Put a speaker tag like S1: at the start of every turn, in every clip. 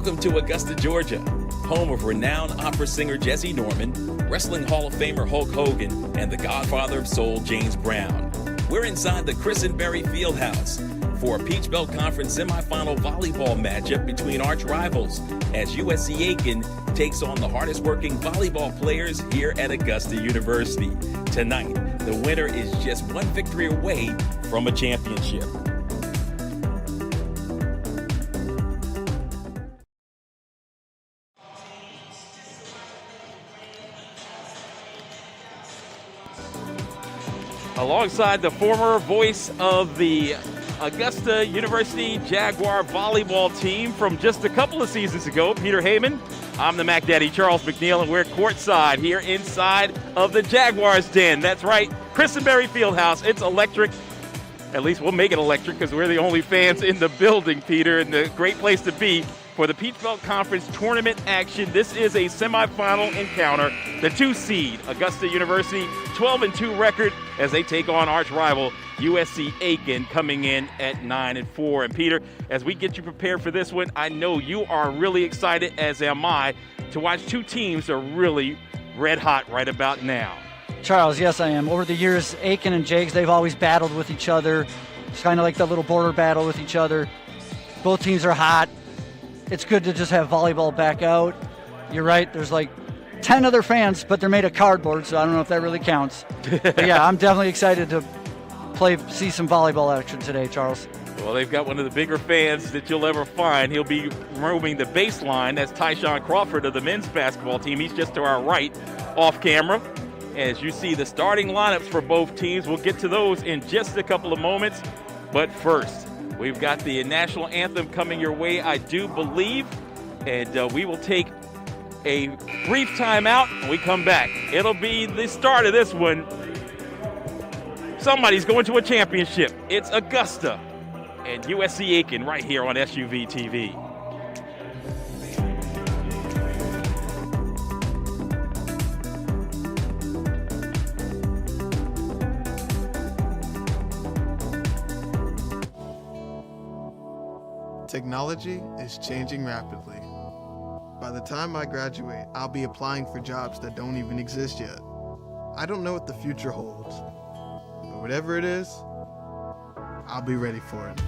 S1: Welcome to Augusta, Georgia, home of renowned opera singer Jesse Norman, Wrestling Hall of Famer Hulk Hogan, and the Godfather of Soul, James Brown. We're inside the Chris and Berry Fieldhouse for a Peach Belt Conference semifinal volleyball matchup between arch rivals as USC-Aiken takes on the hardest working volleyball players here at Augusta University. Tonight, the winner is just one victory away from a championship. Alongside the former voice of the Augusta University Jaguar volleyball team from just a couple of seasons ago, Peter Heyman. I'm the Mac Daddy, Charles McNeil, and we're courtside here inside of the Jaguars' den. That's right, Chris and Berry Fieldhouse. It's electric. At least we'll make it electric because we're the only fans in the building, Peter, and a great place to be for the Peach Belt Conference tournament action. This is a semifinal encounter. The 2 seed, Augusta University, 12-2 record as they take on arch rival USC-Aiken, coming in at 9-4. And Peter, as we get you prepared for this one, I know you are really excited, as am I, to watch 2 teams that are really red hot right about now.
S2: Charles, yes, I am. Over the years, Aiken and Jags, they've always battled with each other. It's kind of like the little border battle with each other. Both teams are hot. It's good to just have volleyball back out. You're right, there's like 10 other fans, but they're made of cardboard, so I don't know if that really counts. But yeah, I'm definitely excited to see some volleyball action today, Charles.
S1: Well, they've got one of the bigger fans that you'll ever find. He'll be roaming the baseline. That's Tyshawn Crawford of the men's basketball team. He's just to our right, off camera. As you see the starting lineups for both teams, we'll get to those in just a couple of moments. But first, we've got the national anthem coming your way, I do believe. And we will take a brief timeout when we come back. It'll be the start of this one. Somebody's going to a championship. It's Augusta and USC-Aiken right here on SUV TV.
S3: Technology is changing rapidly. By the time I graduate, I'll be applying for jobs that don't even exist yet. I don't know what the future holds, but whatever it is, I'll be ready for it.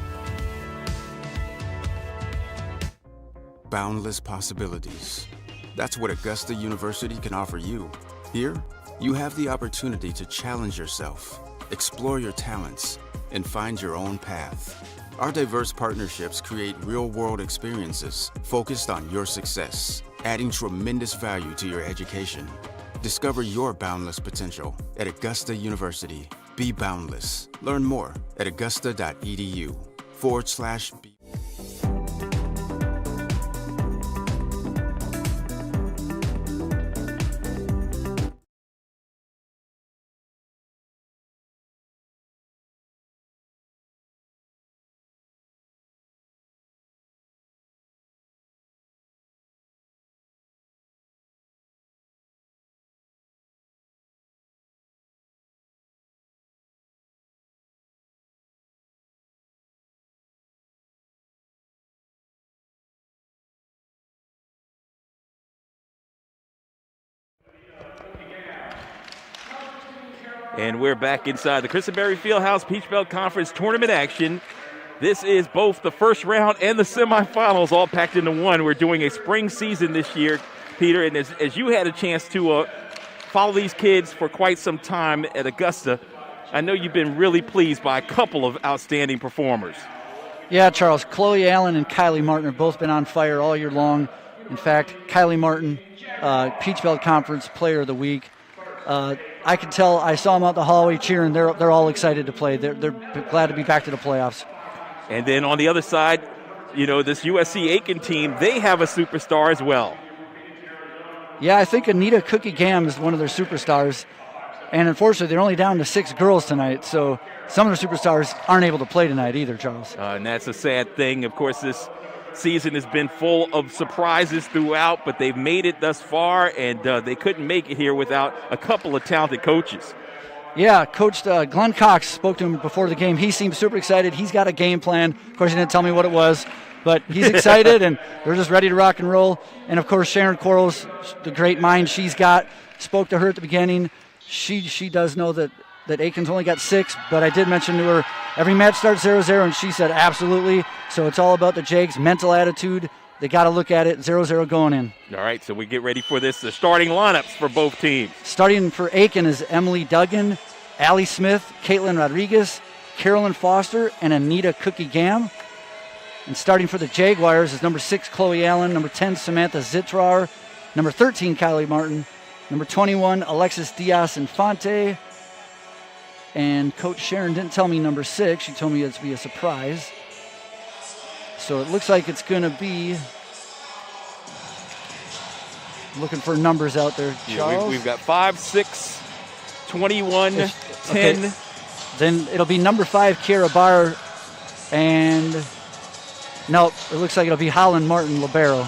S4: Boundless possibilities. That's what Augusta University can offer you. Here, you have the opportunity to challenge yourself, explore your talents, and find your own path. Our diverse partnerships create real-world experiences focused on your success, adding tremendous value to your education. Discover your boundless potential at Augusta University. Be boundless. Learn more at augusta.edu/B.
S1: And we're back inside the Chris and Berry Fieldhouse Peach Belt Conference tournament action. This is both the first round and the semifinals all packed into one. We're doing a spring season this year, Peter, and as you had a chance to follow these kids for quite some time at Augusta, I know you've been really pleased by a couple of outstanding performers.
S2: Yeah, Charles, Chloe Allen and Kylie Martin have both been on fire all year long. In fact, Kylie Martin, Peach Belt Conference Player of the Week. I can tell, I saw them out the hallway cheering. They're all excited to play. They're glad to be back to the playoffs.
S1: And then on the other side, you know, this USC-Aiken team, they have a superstar as well.
S2: Yeah, I think Anita Cookie Gam is one of their superstars. And unfortunately, they're only down to 6 girls tonight. So some of their superstars aren't able to play tonight either, Charles.
S1: And that's a sad thing. Of course, this season has been full of surprises throughout, but they've made it thus far, and they couldn't make it here without a couple of talented coaches.
S2: Yeah, Coach Glenn Cox spoke to him before the game. He seemed super excited. He's got a game plan. Of course, he didn't tell me what it was, But he's excited, and they're just ready to rock and roll. And, of course, Sharon Quarles, the great mind she's got, spoke to her at the beginning. She does know that Aiken's only got 6, but I did mention to her every match starts 0-0, and she said absolutely. So it's all about the Jags' mental attitude. They got to look at it 0-0 going in.
S1: All right, so we get ready for this. The starting lineups for both teams.
S2: Starting for Aiken is Emily Duggan, Allie Smith, Caitlin Rodriguez, Carolyn Foster, and Anita Cookie Gam. And starting for the Jaguars is number 6, Chloe Allen, number 10, Samantha Zitrar, number 13, Kylie Martin, number 21, Alexis Diaz-Infante. And Coach Sharon didn't tell me number 6. She told me it's to be a surprise. So it looks like it's going to be, looking for numbers out there, Charles.
S1: Yeah, we've got 5, 6, 21, 10.
S2: Okay. Then it'll be number 5, Kiera Barr. And no, it looks like it'll be Holland Martin Libero.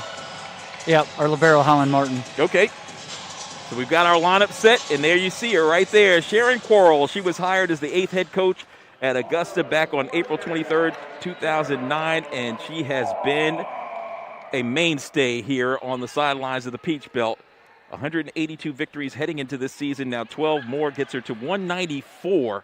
S2: Yep, our Libero Holland Martin.
S1: Okay. So we've got our lineup set, and there you see her right there, Sharon Quarles. She was hired as the 8th head coach at Augusta back on April 23rd, 2009, and she has been a mainstay here on the sidelines of the Peach Belt. 182 victories heading into this season. Now 12 more gets her to 194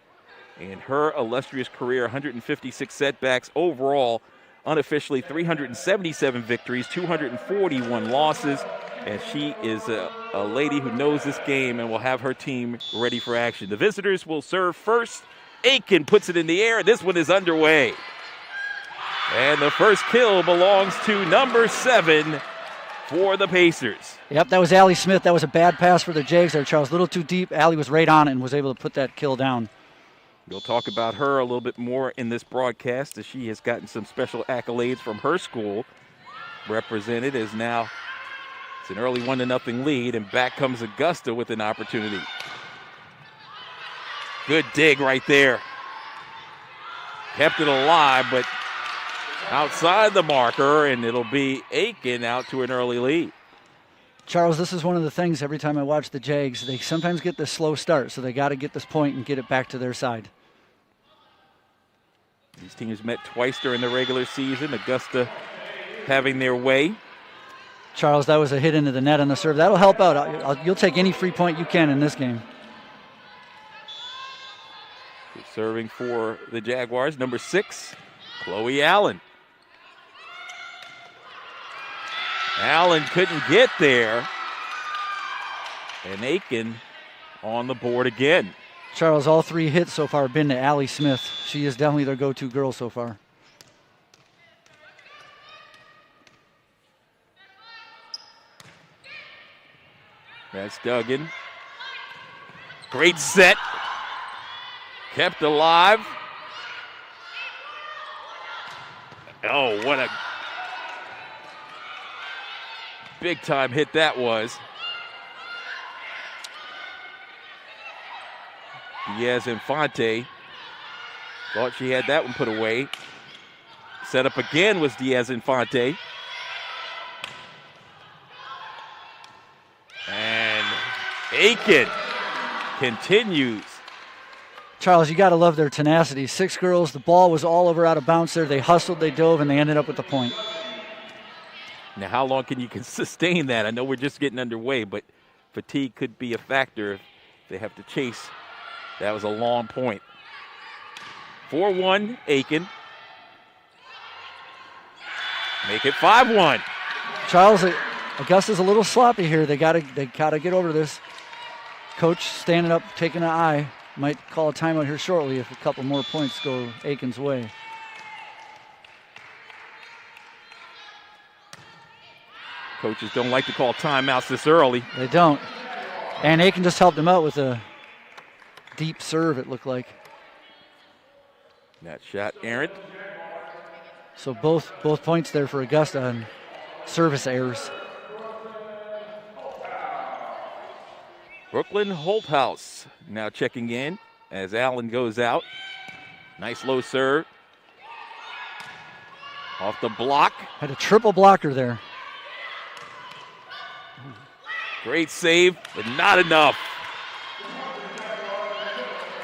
S1: in her illustrious career. 156 setbacks overall. Unofficially 377 victories, 241 losses. And she is a lady who knows this game and will have her team ready for action. The visitors will serve first. Aiken puts it in the air. This one is underway. And the first kill belongs to number 7 for the Pacers.
S2: Yep, that was Allie Smith. That was a bad pass for the Jags there, Charles. A little too deep. Allie was right on it and was able to put that kill down.
S1: We'll talk about her a little bit more in this broadcast as she has gotten some special accolades from her school. Represented as now it's an early 1-0 lead, and back comes Augusta with an opportunity. Good dig right there. Kept it alive, but outside the marker, and it'll be Aiken out to an early lead.
S2: Charles, this is one of the things every time I watch the Jags, they sometimes get this slow start, so they got to get this point and get it back to their side.
S1: These teams met twice during the regular season. Augusta having their way.
S2: Charles, that was a hit into the net on the serve. That'll help out. You'll take any free point you can in this game.
S1: Serving for the Jaguars, number 6, Chloe Allen. Allen couldn't get there. And Aiken on the board again.
S2: Charles, all 3 hits so far have been to Allie Smith. She is definitely their go-to girl so far.
S1: That's Duggan. Great set. Kept alive. Oh, what a big time hit that was. Diaz-Infante thought she had that one put away. Set up again was Diaz-Infante. And Aiken continues.
S2: Charles, you got to love their tenacity. 6 girls, the ball was all over out of bounds there. They hustled, they dove, and they ended up with the point.
S1: Now, how long can you sustain that? I know we're just getting underway, but fatigue could be a factor if they have to chase. That was a long point. 4-1, Aiken. Make it 5-1.
S2: Charles, Augusta's a little sloppy here. They gotta get over this. Coach standing up, taking an eye. Might call a timeout here shortly if a couple more points go Aiken's way.
S1: Coaches don't like to call timeouts this early.
S2: They don't. And Aiken just helped him out with a deep serve, it looked like.
S1: That shot errant.
S2: So both points there for Augusta on service errors.
S1: Brooklyn Holthouse now checking in as Allen goes out. Nice low serve. Off the block.
S2: Had a triple blocker there.
S1: Great save, but not enough.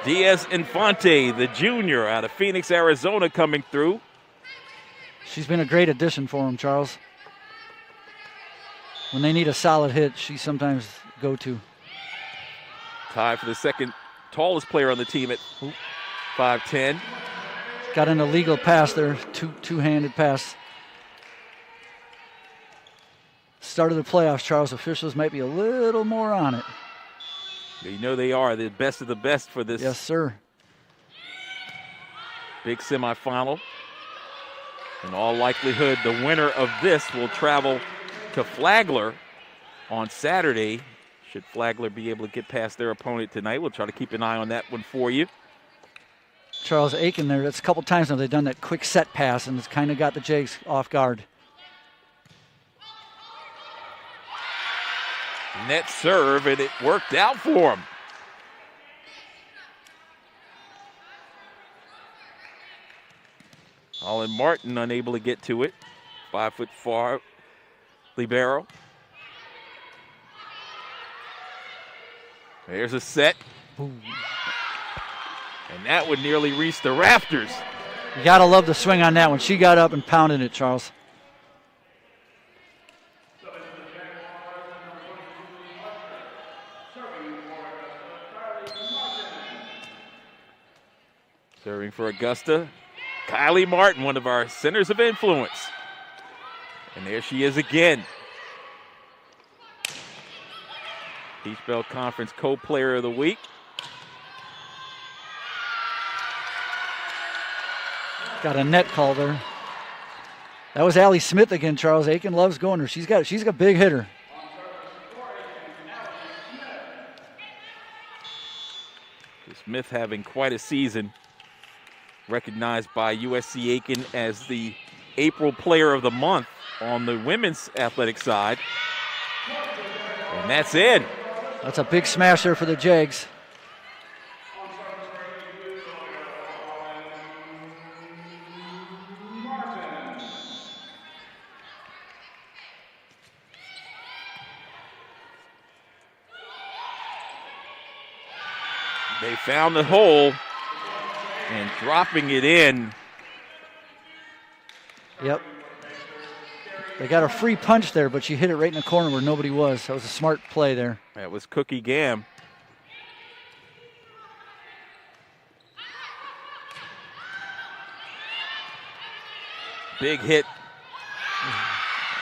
S1: Diaz-Infante, the junior out of Phoenix, Arizona, coming through.
S2: She's been a great addition for them, Charles. When they need a solid hit, she sometimes go to.
S1: Tied for the second tallest player on the team at 5'10".
S2: Got an illegal pass there, two-handed pass. Start of the playoffs, Charles. Officials might be a little more on it.
S1: You know they are the best of the best for this.
S2: Yes, sir.
S1: Big semifinal. In all likelihood, the winner of this will travel to Flagler on Saturday. Should Flagler be able to get past their opponent tonight, we'll try to keep an eye on that one for you.
S2: Charles Aiken there, that's a couple times now they've done that quick set pass, and it's kind of got the Jags off guard.
S1: Net serve, and it worked out for him. Olin Martin unable to get to it. 5'4" libero. There's a set.
S2: Ooh.
S1: And that would nearly reach the rafters.
S2: You got to love the swing on that one. She got up and pounded it, Charles.
S1: Serving for Augusta, Kylie Martin, one of our centers of influence. And there she is again. Peach Belt Conference Co-Player of the Week.
S2: Got a net call there. That was Allie Smith again, Charles. Aiken loves going her. She's a big hitter.
S1: Smith having quite a season. Recognized by USC-Aiken as the April Player of the Month on the women's athletic side. And that's it.
S2: That's a big smash there for the Jags.
S1: They found the hole. And dropping it in.
S2: Yep. They got a free punch there, but she hit it right in the corner where nobody was. That was a smart play there.
S1: That was Cookie Gam. Big hit.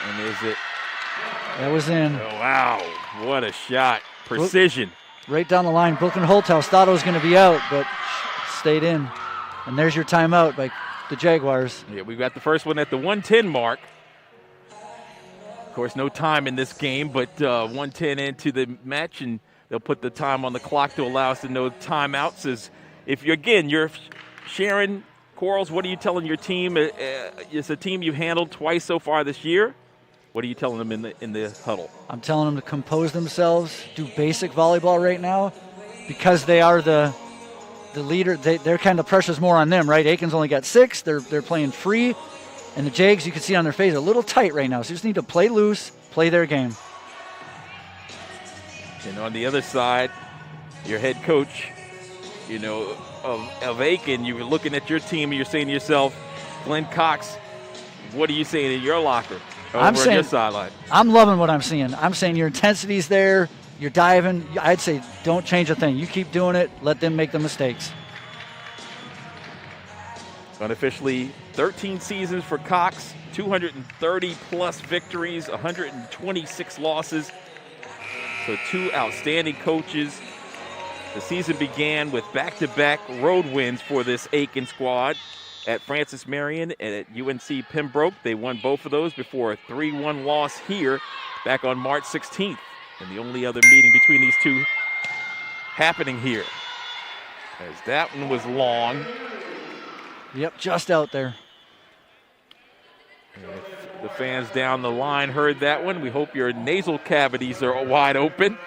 S1: And is it?
S2: That was in.
S1: Oh, wow. What a shot. Precision.
S2: Right down the line. Brooklyn Holthouse thought it was going to be out, but stayed in. And there's your timeout by the Jaguars.
S1: Yeah, we got the first one at the 1:10 mark. Of course, no time in this game, but 1:10 into the match, and they'll put the time on the clock to allow us to know timeouts. As if you're sharing Corals, what are you telling your team? It's a team you've handled twice so far this year. What are you telling them in the huddle?
S2: I'm telling them to compose themselves, do basic volleyball right now, because they are the leader. Their kind of pressure's more on them, right? Aiken's only got 6. They're playing free, and the Jags, you can see on their face, are a little tight right now. So you just need to play loose, play their game.
S1: And on the other side, your head coach, of Aiken, you were looking at your team and you're saying to yourself, Glenn Cox, what are you saying in your locker? On your sideline.
S2: I'm loving what I'm seeing. I'm saying your intensity's there. You're diving. I'd say don't change a thing. You keep doing it. Let them make the mistakes.
S1: Unofficially, 13 seasons for Cox, 230-plus victories, 126 losses. So 2 outstanding coaches. The season began with back-to-back road wins for this Aiken squad at Francis Marion and at UNC Pembroke. They won both of those before a 3-1 loss here back on March 16th. And the only other meeting between these two happening here. As that one was long.
S2: Yep, just out there.
S1: If the fans down the line heard that one, we hope your nasal cavities are wide open.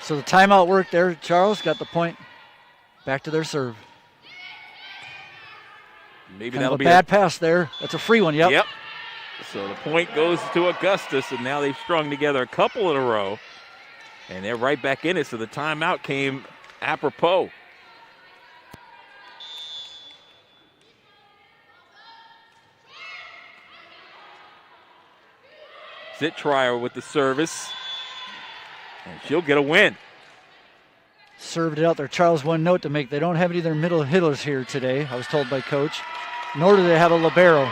S2: So the timeout worked there. Charles got the point. Back to their serve.
S1: Maybe
S2: kind
S1: that'll
S2: of a
S1: be
S2: bad pass there. That's a free one, yep.
S1: Yep. So the point goes to Augusta, and now they've strung together a couple in a row. And they're right back in it, so the timeout came apropos. Zittrier with the service. And she'll get a win.
S2: Served it out there. Charles, one note to make. They don't have any of their middle hitters here today, I was told by Coach. Nor do they have a libero.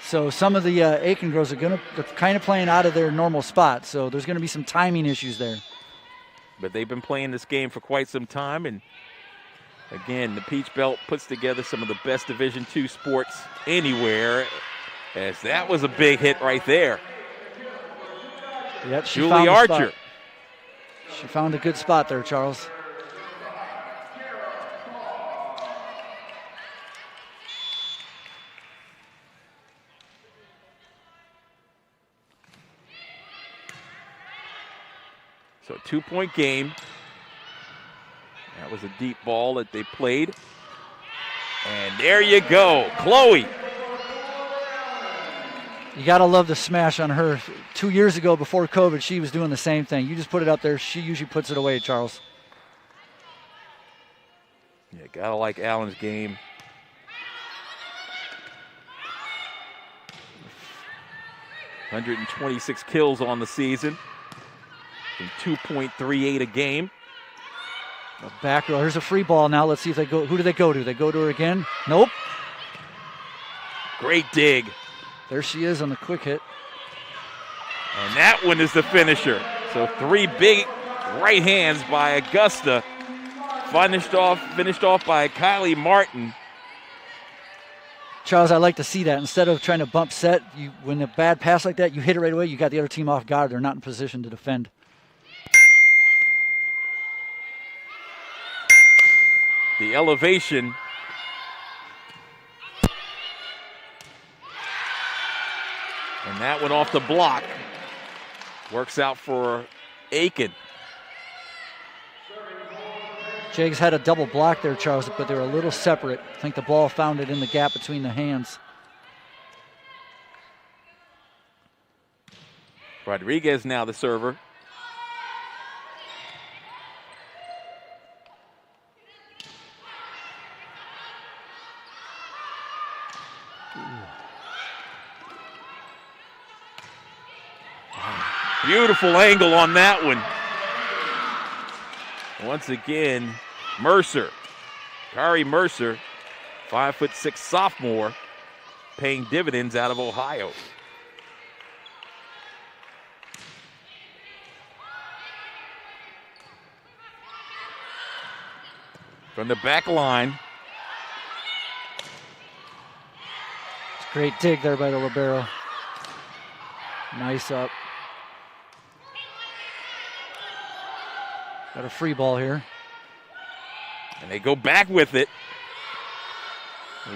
S2: So some of the Aiken girls they're kind of playing out of their normal spot. So there's going to be some timing issues there.
S1: But they've been playing this game for quite some time. And again, the Peach Belt puts together some of the best Division II sports anywhere. As that was a big hit right there.
S2: Yep,
S1: Julie Archer.
S2: She found a good spot there, Charles.
S1: So 2-point game. That was a deep ball that they played. And there you go, Chloe.
S2: You got to love the smash on her. 2 years ago, before COVID, she was doing the same thing. You just put it up there. She usually puts it away, Charles.
S1: Yeah, got to like Allen's game. .126 kills on the season. And 2.38 a game.
S2: The back row. Here's a free ball now. Let's see if they go. Who do they go to? They go to her again? Nope.
S1: Great dig.
S2: There she is on the quick hit.
S1: And that one is the finisher. So 3 big right hands by Augusta. Finished off by Kylie Martin.
S2: Charles, I like to see that. Instead of trying to bump set, when a bad pass like that, you hit it right away, you got the other team off guard. They're not in position to defend.
S1: The elevation. And that went off the block. Works out for Aiken.
S2: Jags had a double block there, Charles, but they were a little separate. I think the ball found it in the gap between the hands.
S1: Rodriguez now the server. Beautiful angle on that one. Once again, Mercer. Kari Mercer, 5'6" sophomore, paying dividends out of Ohio. From the back line.
S2: It's a great dig there by the libero. Nice up. Got a free ball here.
S1: And they go back with it.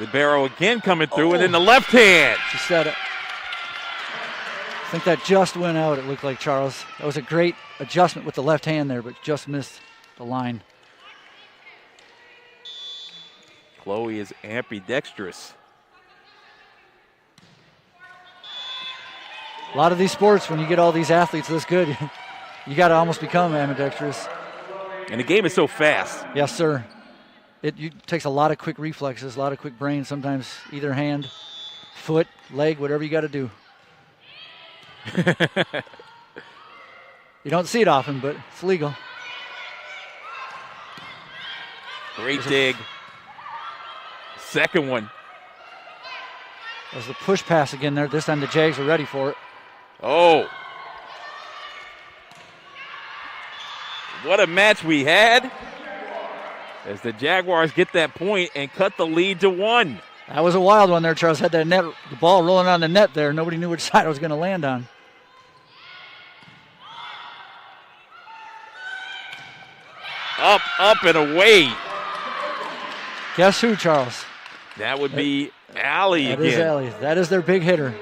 S1: Libero again coming through, and then the left hand.
S2: She said it. I think that just went out, it looked like, Charles. That was a great adjustment with the left hand there, but just missed the line.
S1: Chloe is ambidextrous.
S2: A lot of these sports, when you get all these athletes this good, you got to almost become ambidextrous.
S1: And the game is so fast.
S2: Yes, sir. It takes a lot of quick reflexes, a lot of quick brain, sometimes either hand, foot, leg, whatever you got to do. You don't see it often, but it's legal.
S1: Great dig. Second one.
S2: There's the push pass again there. This time the Jags are ready for it.
S1: Oh. What a match we had as the Jaguars get that point and cut the lead to 1.
S2: That was a wild one there, Charles. Had that net, the ball rolling on the net there. Nobody knew which side it was going to land on.
S1: Up, up, and away.
S2: Guess who, Charles?
S1: That would be Allie again.
S2: That is Allie. That is their big hitter.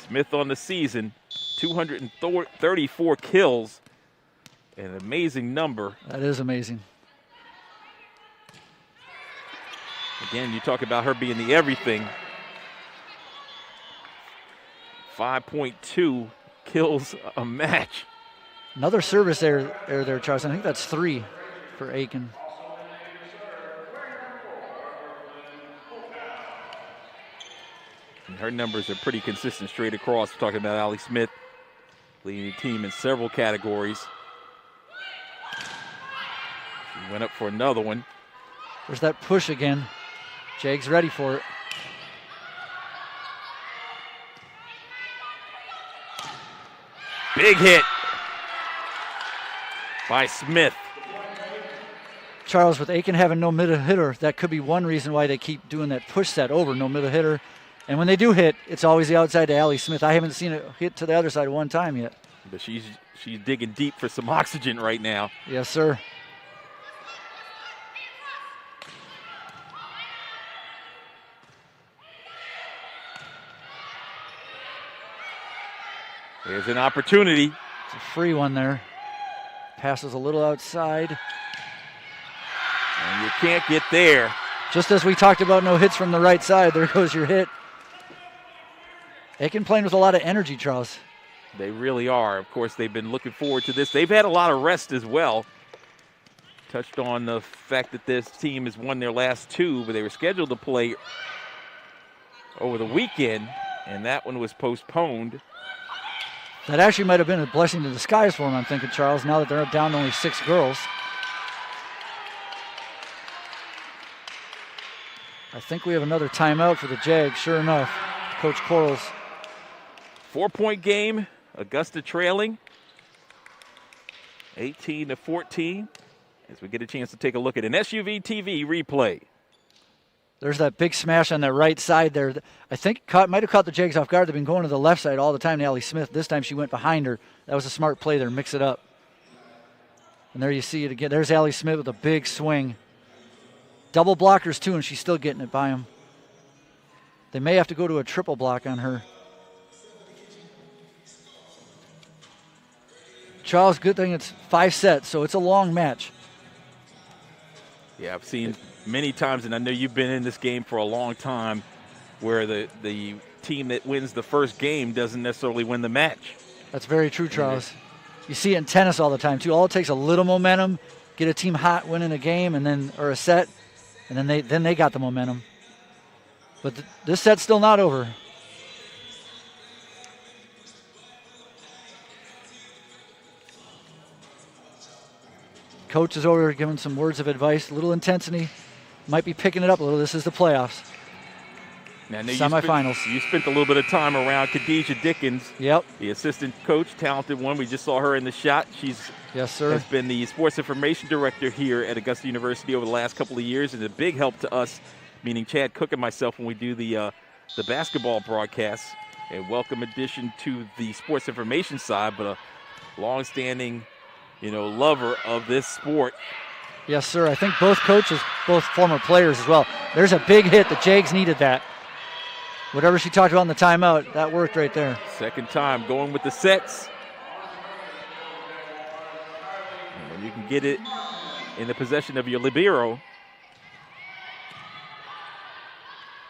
S1: Smith on the season, 234 kills. An amazing number.
S2: That is amazing.
S1: Again, you talk about her being the everything. 5.2 kills a match.
S2: Another service there, Charles. I think that's 3 for Aiken.
S1: Her numbers are pretty consistent straight across. We're talking about Allie Smith, leading the team in several categories. She went up for another one.
S2: There's that push again. Jags ready for it.
S1: Big hit by Smith.
S2: Charles, with Aiken having no middle hitter, that could be one reason why they keep doing that push set over, no middle hitter. And when they do hit, it's always the outside to Allie Smith. I haven't seen it hit to the other side one time yet.
S1: But she's digging deep for some oxygen right now.
S2: Yes, sir.
S1: There's an opportunity.
S2: It's a free one there. Passes a little outside.
S1: And you can't get there.
S2: Just as we talked about no hits from the right side, there goes your hit. Aiken playing with a lot of energy, Charles.
S1: They really are. Of course, they've been looking forward to this. They've had a lot of rest as well. Touched on the fact that this team has won their last two, but they were scheduled to play over the weekend, and that one was postponed.
S2: That actually might have been a blessing in disguise for them, I'm thinking, Charles, now that they're down to only 6 girls. I think we have another timeout for the Jags, sure enough. Coach Quarles.
S1: 4-point game, Augusta trailing 18-14 as we get a chance to take a look at an SUV TV replay.
S2: There's that big smash on the right side there. I think might have caught the Jags off guard. They've been going to the left side all the time to Allie Smith. This time she went behind her. That was a smart play there, mix it up. And there you see it again. There's Allie Smith with a big swing. Double blockers too, and she's still getting it by him. They may have to go to a triple block on her. Charles, good thing it's 5 sets, so it's a long match.
S1: Yeah, I've seen many times, and I know you've been in this game for a long time, where the team that wins the first game doesn't necessarily win the match.
S2: That's very true, Charles. You see it in tennis all the time, too. All it takes a little momentum, get a team hot, winning a game, and then or a set, and then they got the momentum. But this set's still not over. Coach is over giving some words of advice, a little intensity. Might be picking it up a little. This is the playoffs.
S1: Now, I know
S2: semifinals.
S1: You spent a little bit of time around Khadijah Dickens.
S2: Yep.
S1: The assistant coach, talented one. We just saw her in the shot. She's
S2: yes, sir.
S1: Has been the sports information director here at Augusta University over the last couple of years, and a big help to us, meaning Chad Cook and myself, when we do the basketball broadcasts. A welcome addition to the sports information side, but a long-standing, lover of this sport.
S2: Yes, sir. I think both coaches, both former players as well. There's a big hit. The Jags needed that. Whatever she talked about in the timeout, that worked right there.
S1: Second time going with the sets. And when you can get it in the possession of your libero,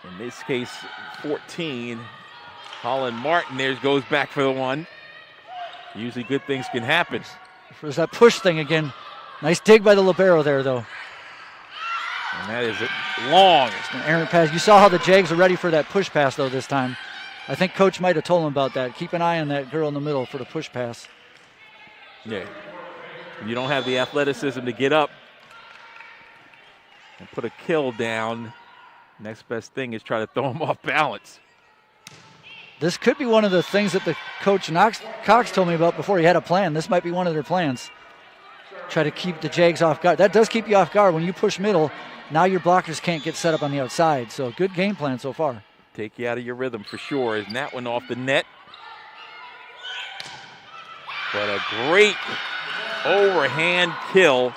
S1: in this case, 14, Holland Martin there goes back for the one. Usually good things can happen.
S2: There's that push thing again. Nice dig by the libero there, though.
S1: And that is it long.
S2: It's an errant pass. You saw how the Jags are ready for that push pass, though, this time. I think Coach might have told him about that. Keep an eye on that girl in the middle for the push pass.
S1: Yeah. You don't have the athleticism to get up and put a kill down. Next best thing is try to throw him off balance.
S2: This could be one of the things that the coach Cox told me about before he had a plan. This might be one of their plans. Try to keep the Jags off guard. That does keep you off guard. When you push middle, now your blockers can't get set up on the outside. So good game plan so far.
S1: Take you out of your rhythm for sure. And that one off the net. But a great overhand kill.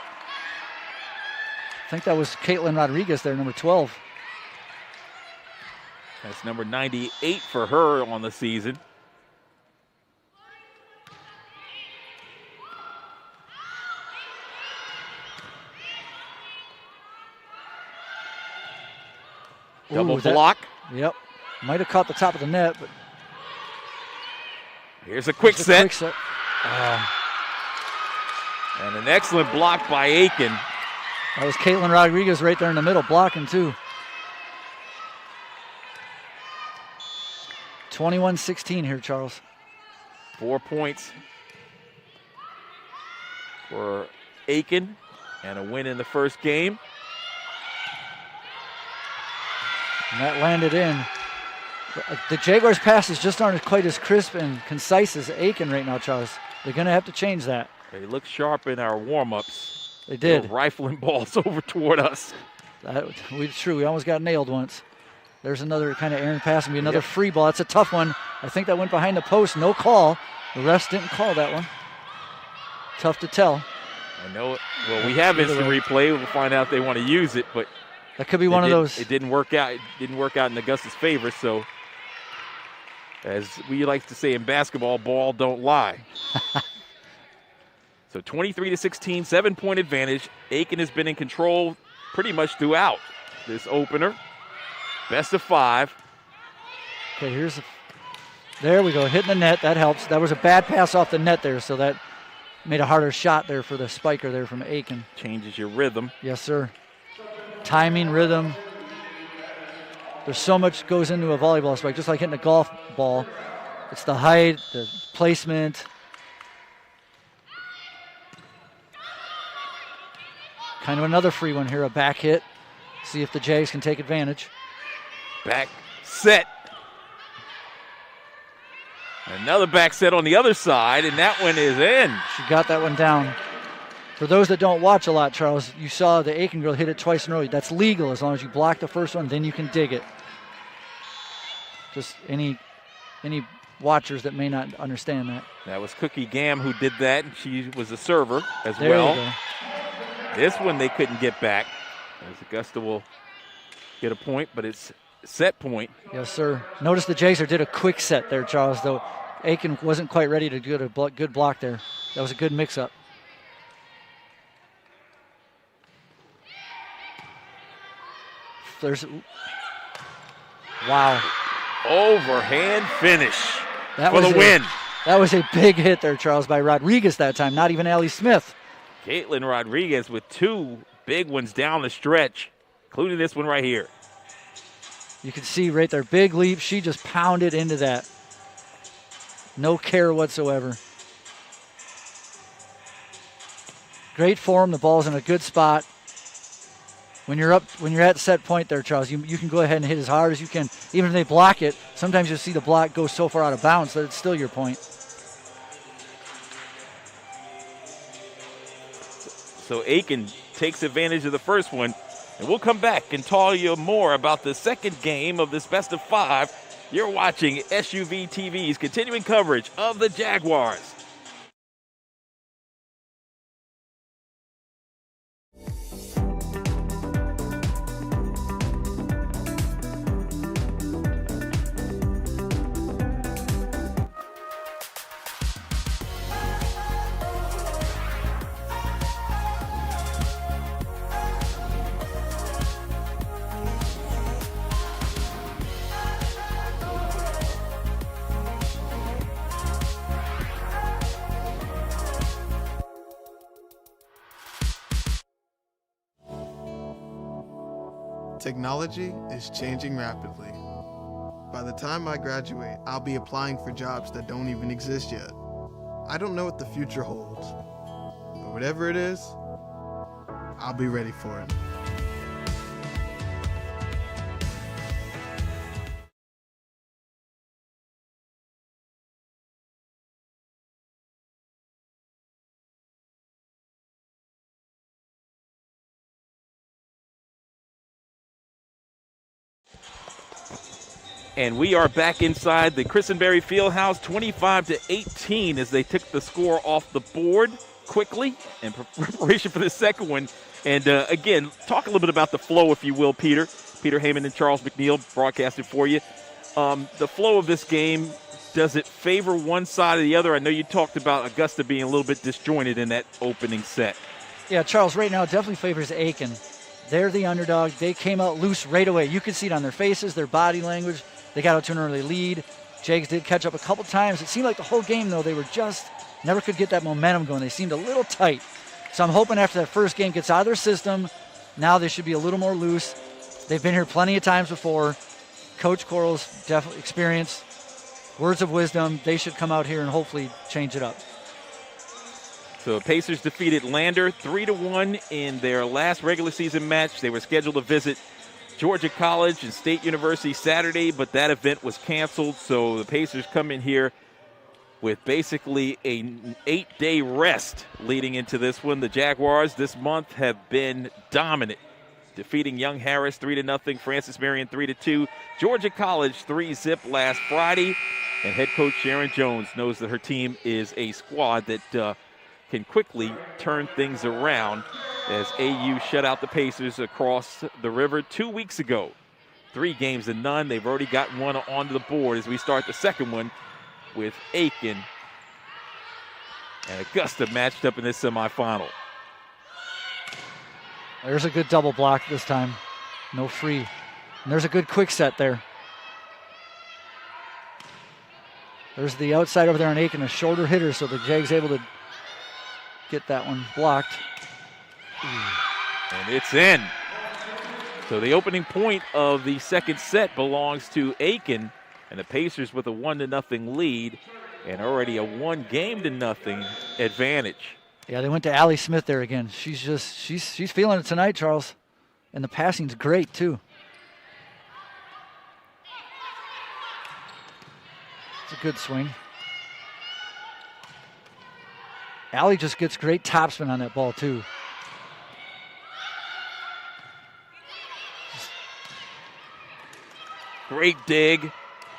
S2: I think that was Caitlin Rodriguez there, number 12.
S1: That's number 98 for her on the season. Double block.
S2: Yep. Might have caught the top of the net, but.
S1: Here's a quick set. And an excellent block by Aiken.
S2: That was Caitlin Rodriguez right there in the middle, blocking too. 21-16 here, Charles.
S1: 4 points for Aiken and a win in the first game.
S2: And that landed in. The Jaguars' passes just aren't quite as crisp and concise as Aiken right now, Charles. They're going to have to change that.
S1: They looked sharp in our warm-ups.
S2: They did.
S1: They were rifling balls over toward us.
S2: It's true. We almost got nailed once. There's another kind of errant pass and be another free ball. That's a tough one. I think that went behind the post. No call. The refs didn't call that one. Tough to tell.
S1: I know it. Well, we have instant replay. We'll find out if they want to use it, but
S2: that could be one of those.
S1: It didn't work out. It didn't work out in Augusta's favor. So, as we like to say in basketball, ball don't lie. So 23-16, 7-point advantage. Aiken has been in control pretty much throughout this opener. Best of 5.
S2: Okay, there we go, hitting the net. That helps. That was a bad pass off the net there, so that made a harder shot there for the spiker there from Aiken.
S1: Changes your rhythm.
S2: Yes, sir. Timing, rhythm. There's so much goes into a volleyball spike, just like hitting a golf ball. It's the height, the placement. Kind of another free one here, a back hit. See if the Jays can take advantage.
S1: Back set. Another back set on the other side, and that one is in.
S2: She got that one down. For those that don't watch a lot, Charles, you saw the Aiken girl hit it twice in a row. That's legal as long as you block the first one, then you can dig it. Just any watchers that may not understand that.
S1: That was Cookie Gam who did that, and she was a server as
S2: there
S1: well.
S2: You go.
S1: This one they couldn't get back, as Augusta will get a point, but it's set point.
S2: Yes, sir. Notice the Jays did a quick set there, Charles, though Aiken wasn't quite ready to get a good block there. That was a good mix-up. Wow.
S1: Overhand finish
S2: for
S1: the win.
S2: That was a big hit there, Charles, by Rodriguez that time, not even Allie Smith.
S1: Caitlin Rodriguez with 2 big ones down the stretch, including this one right here.
S2: You can see right there, big leap. She just pounded into that. No care whatsoever. Great form. The ball's in a good spot. When you're at set point there, Charles, you can go ahead and hit as hard as you can. Even if they block it, sometimes you'll see the block go so far out of bounds that it's still your point.
S1: So Aiken takes advantage of the first one. And we'll come back and tell you more about the second game of this best of 5. You're watching SUV TV's continuing coverage of the Jaguars.
S3: Technology is changing rapidly. By the time I graduate, I'll be applying for jobs that don't even exist yet. I don't know what the future holds, but whatever it is, I'll be ready for it.
S1: And we are back inside the Christenberry Fieldhouse, 25-18, as they took the score off the board quickly in preparation for the second one. And again, talk a little bit about the flow, if you will, Peter. Peter Heyman and Charles McNeil broadcasted for you. The flow of this game, does it favor one side or the other? I know you talked about Augusta being a little bit disjointed in that opening set.
S2: Yeah, Charles, right now it definitely favors Aiken. They're the underdog. They came out loose right away. You could see it on their faces, their body language. They got out to an early lead. Jags did catch up a couple times. It seemed like the whole game, though, they were just never could get that momentum going. They seemed a little tight. So I'm hoping after that first game gets out of their system, now they should be a little more loose. They've been here plenty of times before. Coach Coral's definitely experienced. words of wisdom. They should come out here and hopefully change it up.
S1: So the Pacers defeated Lander 3-1 in their last regular season match. They were scheduled to visit Georgia College and State University Saturday, but that event was canceled. So the Pacers come in here with basically an 8-day rest leading into this one. The Jaguars this month have been dominant, defeating Young Harris 3-0, Francis Marion 3-2, Georgia College 3-0 last Friday. And head coach Sharon Jones knows that her team is a squad that can quickly turn things around, as AU shut out the Pacers across the river 2 weeks ago. 3-0. They've already got one onto the board as we start the second one with Aiken and Augusta matched up in this semifinal.
S2: There's a good double block this time. No free. And there's a good quick set there. There's the outside over there on Aiken, a shorter hitter, so the Jags able to get that one blocked.
S1: And it's in. So the opening point of the second set belongs to Aiken, and the Pacers with a 1-0 lead and already a 1-0 advantage.
S2: Yeah, they went to Allie Smith there again. She's feeling it tonight, Charles. And the passing's great too. It's a good swing. Allie just gets great topspin on that ball too.
S1: Great dig.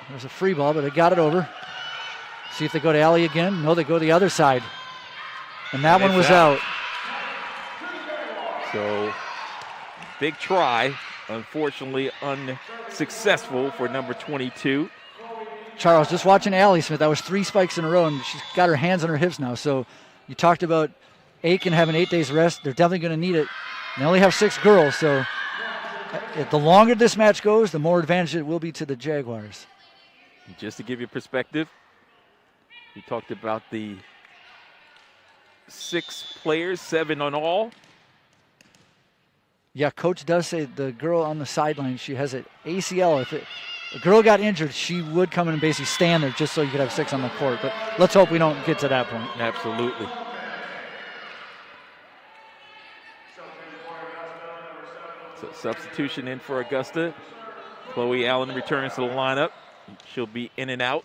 S2: There's a free ball, but they got it over. See if they go to Allie again. No, they go the other side. And that one was out.
S1: So, big try. Unfortunately, unsuccessful for number 22.
S2: Charles, just watching Allie Smith, that was 3 spikes in a row, and she's got her hands on her hips now. So, you talked about Aiken having 8 days rest. They're definitely going to need it. They only have 6 girls, so the longer this match goes, the more advantage it will be to the Jaguars.
S1: Just to give you perspective, we talked about the 6 players, 7 on all.
S2: Yeah, coach does say the girl on the sideline, she has an ACL. If a girl got injured, she would come in and basically stand there just so you could have 6 on the court. But let's hope we don't get to that point.
S1: Absolutely. So substitution in for Augusta. Chloe Allen returns to the lineup. She'll be in and out.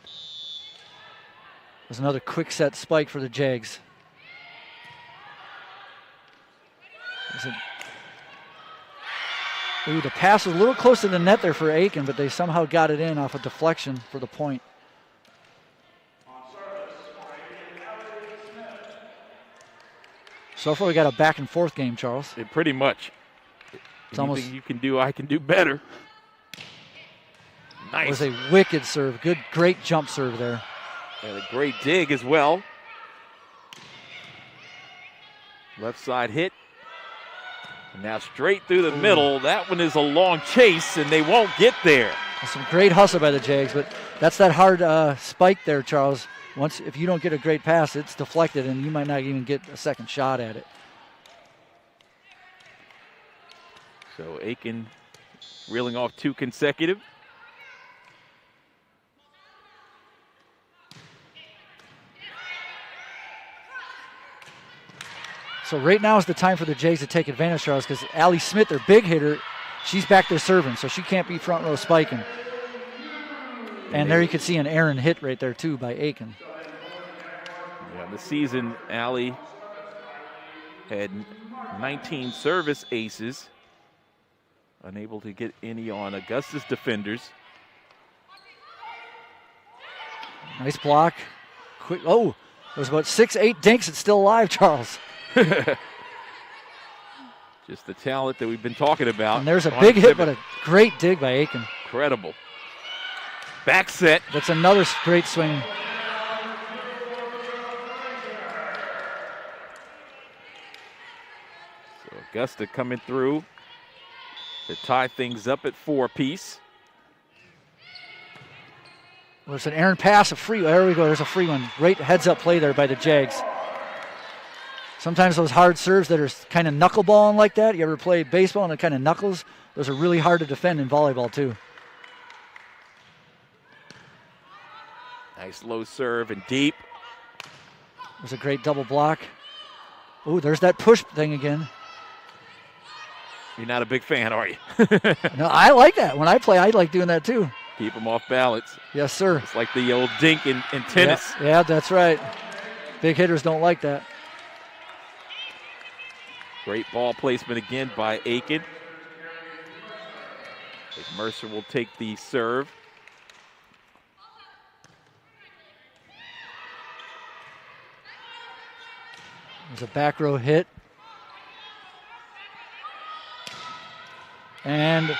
S2: There's another quick set spike for the Jags. Ooh, the pass was a little close to the net there for Aiken, but they somehow got it in off a deflection for the point. So far we got a back and forth game, Charles.
S1: Pretty much.
S2: It's almost,
S1: anything you can do, I can do better. Nice.
S2: It was a wicked serve. Good, great jump serve there.
S1: And a great dig as well. Left side hit. And now straight through the middle. That one is a long chase, and they won't get there.
S2: Some great hustle by the Jags, but that's that hard spike there, Charles. If you don't get a great pass, it's deflected, and you might not even get a second shot at it.
S1: So Aiken reeling off 2 consecutive.
S2: So right now is the time for the Jays to take advantage, Charles, because Allie Smith, their big hitter, she's back there serving, so she can't be front row spiking. And there you can see an errant hit right there, too, by Aiken.
S1: Yeah, the season, Allie had 19 service aces. Unable to get any on Augusta's defenders.
S2: Nice block. Quick. Oh, there's about 6-8 dinks. It's still alive, Charles.
S1: Just the talent that we've been talking about.
S2: And there's a big hit, but a great dig by Aiken.
S1: Incredible. Back set.
S2: That's another great swing.
S1: So Augusta coming through to tie things up at 4 apiece.
S2: Well, it's an errant pass, a free. There we go. There's a free one. Great heads-up play there by the Jags. Sometimes those hard serves that are kind of knuckleballing like that, you ever play baseball and it kind of knuckles? Those are really hard to defend in volleyball, too.
S1: Nice low serve and deep.
S2: It was a great double block. Oh, there's that push thing again.
S1: You're not a big fan, are you?
S2: No, I like that. When I play, I like doing that too.
S1: Keep them off balance.
S2: Yes, sir.
S1: It's like the old dink in tennis.
S2: Yeah, that's right. Big hitters don't like that.
S1: Great ball placement again by Aiken. As Mercer will take the serve.
S2: There's a back row hit. And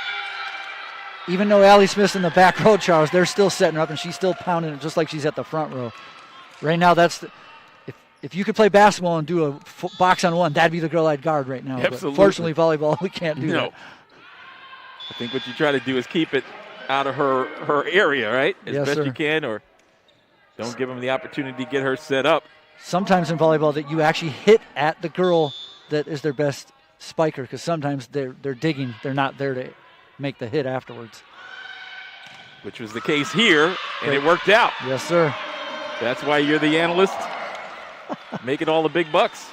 S2: even though Allie Smith's in the back row, Charles, they're still setting her up, and she's still pounding it just like she's at the front row. Right now, if you could play basketball and do a box on one, that'd be the girl I'd guard right now.
S1: Absolutely.
S2: But fortunately, volleyball, we can't do that.
S1: I think what you try to do is keep it out of her area, right? As
S2: Yes,
S1: best
S2: sir.
S1: you can, or don't give them the opportunity to get her set up.
S2: Sometimes in volleyball that you actually hit at the girl that is their best spiker, because sometimes they're digging. They're not there to make the hit afterwards.
S1: Which was the case here, and it worked out.
S2: Yes, sir.
S1: That's why you're the analyst, making all the big bucks.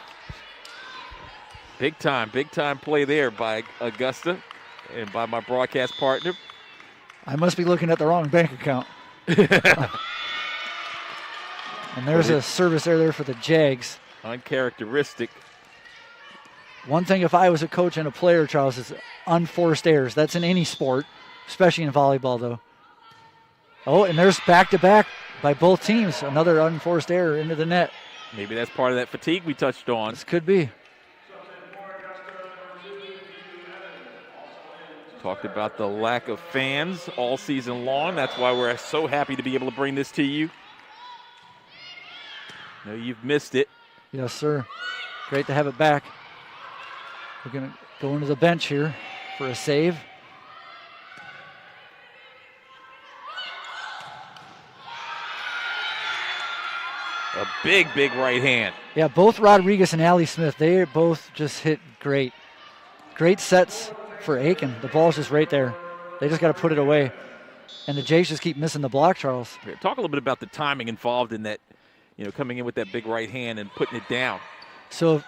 S1: Big time play there by Augusta and by my broadcast partner.
S2: I must be looking at the wrong bank account. And there's a service there for the Jags.
S1: Uncharacteristic.
S2: One thing, if I was a coach and a player, Charles, is unforced errors. That's in any sport, especially in volleyball, though. Oh, and there's back-to-back by both teams. Another unforced error into the net.
S1: Maybe that's part of that fatigue we touched on.
S2: This could be.
S1: Talked about the lack of fans all season long. That's why we're so happy to be able to bring this to you. No, you've missed it.
S2: Yes, sir. Great to have it back. We're going to go into the bench here for a save.
S1: A big right hand.
S2: Yeah, both Rodriguez and Allie Smith, they both just hit great. Great sets for Aiken. The ball's just right there. They just got to put it away. And the Jays just keep missing the block, Charles.
S1: Talk a little bit about the timing involved in that, coming in with that big right hand and putting it down.
S2: So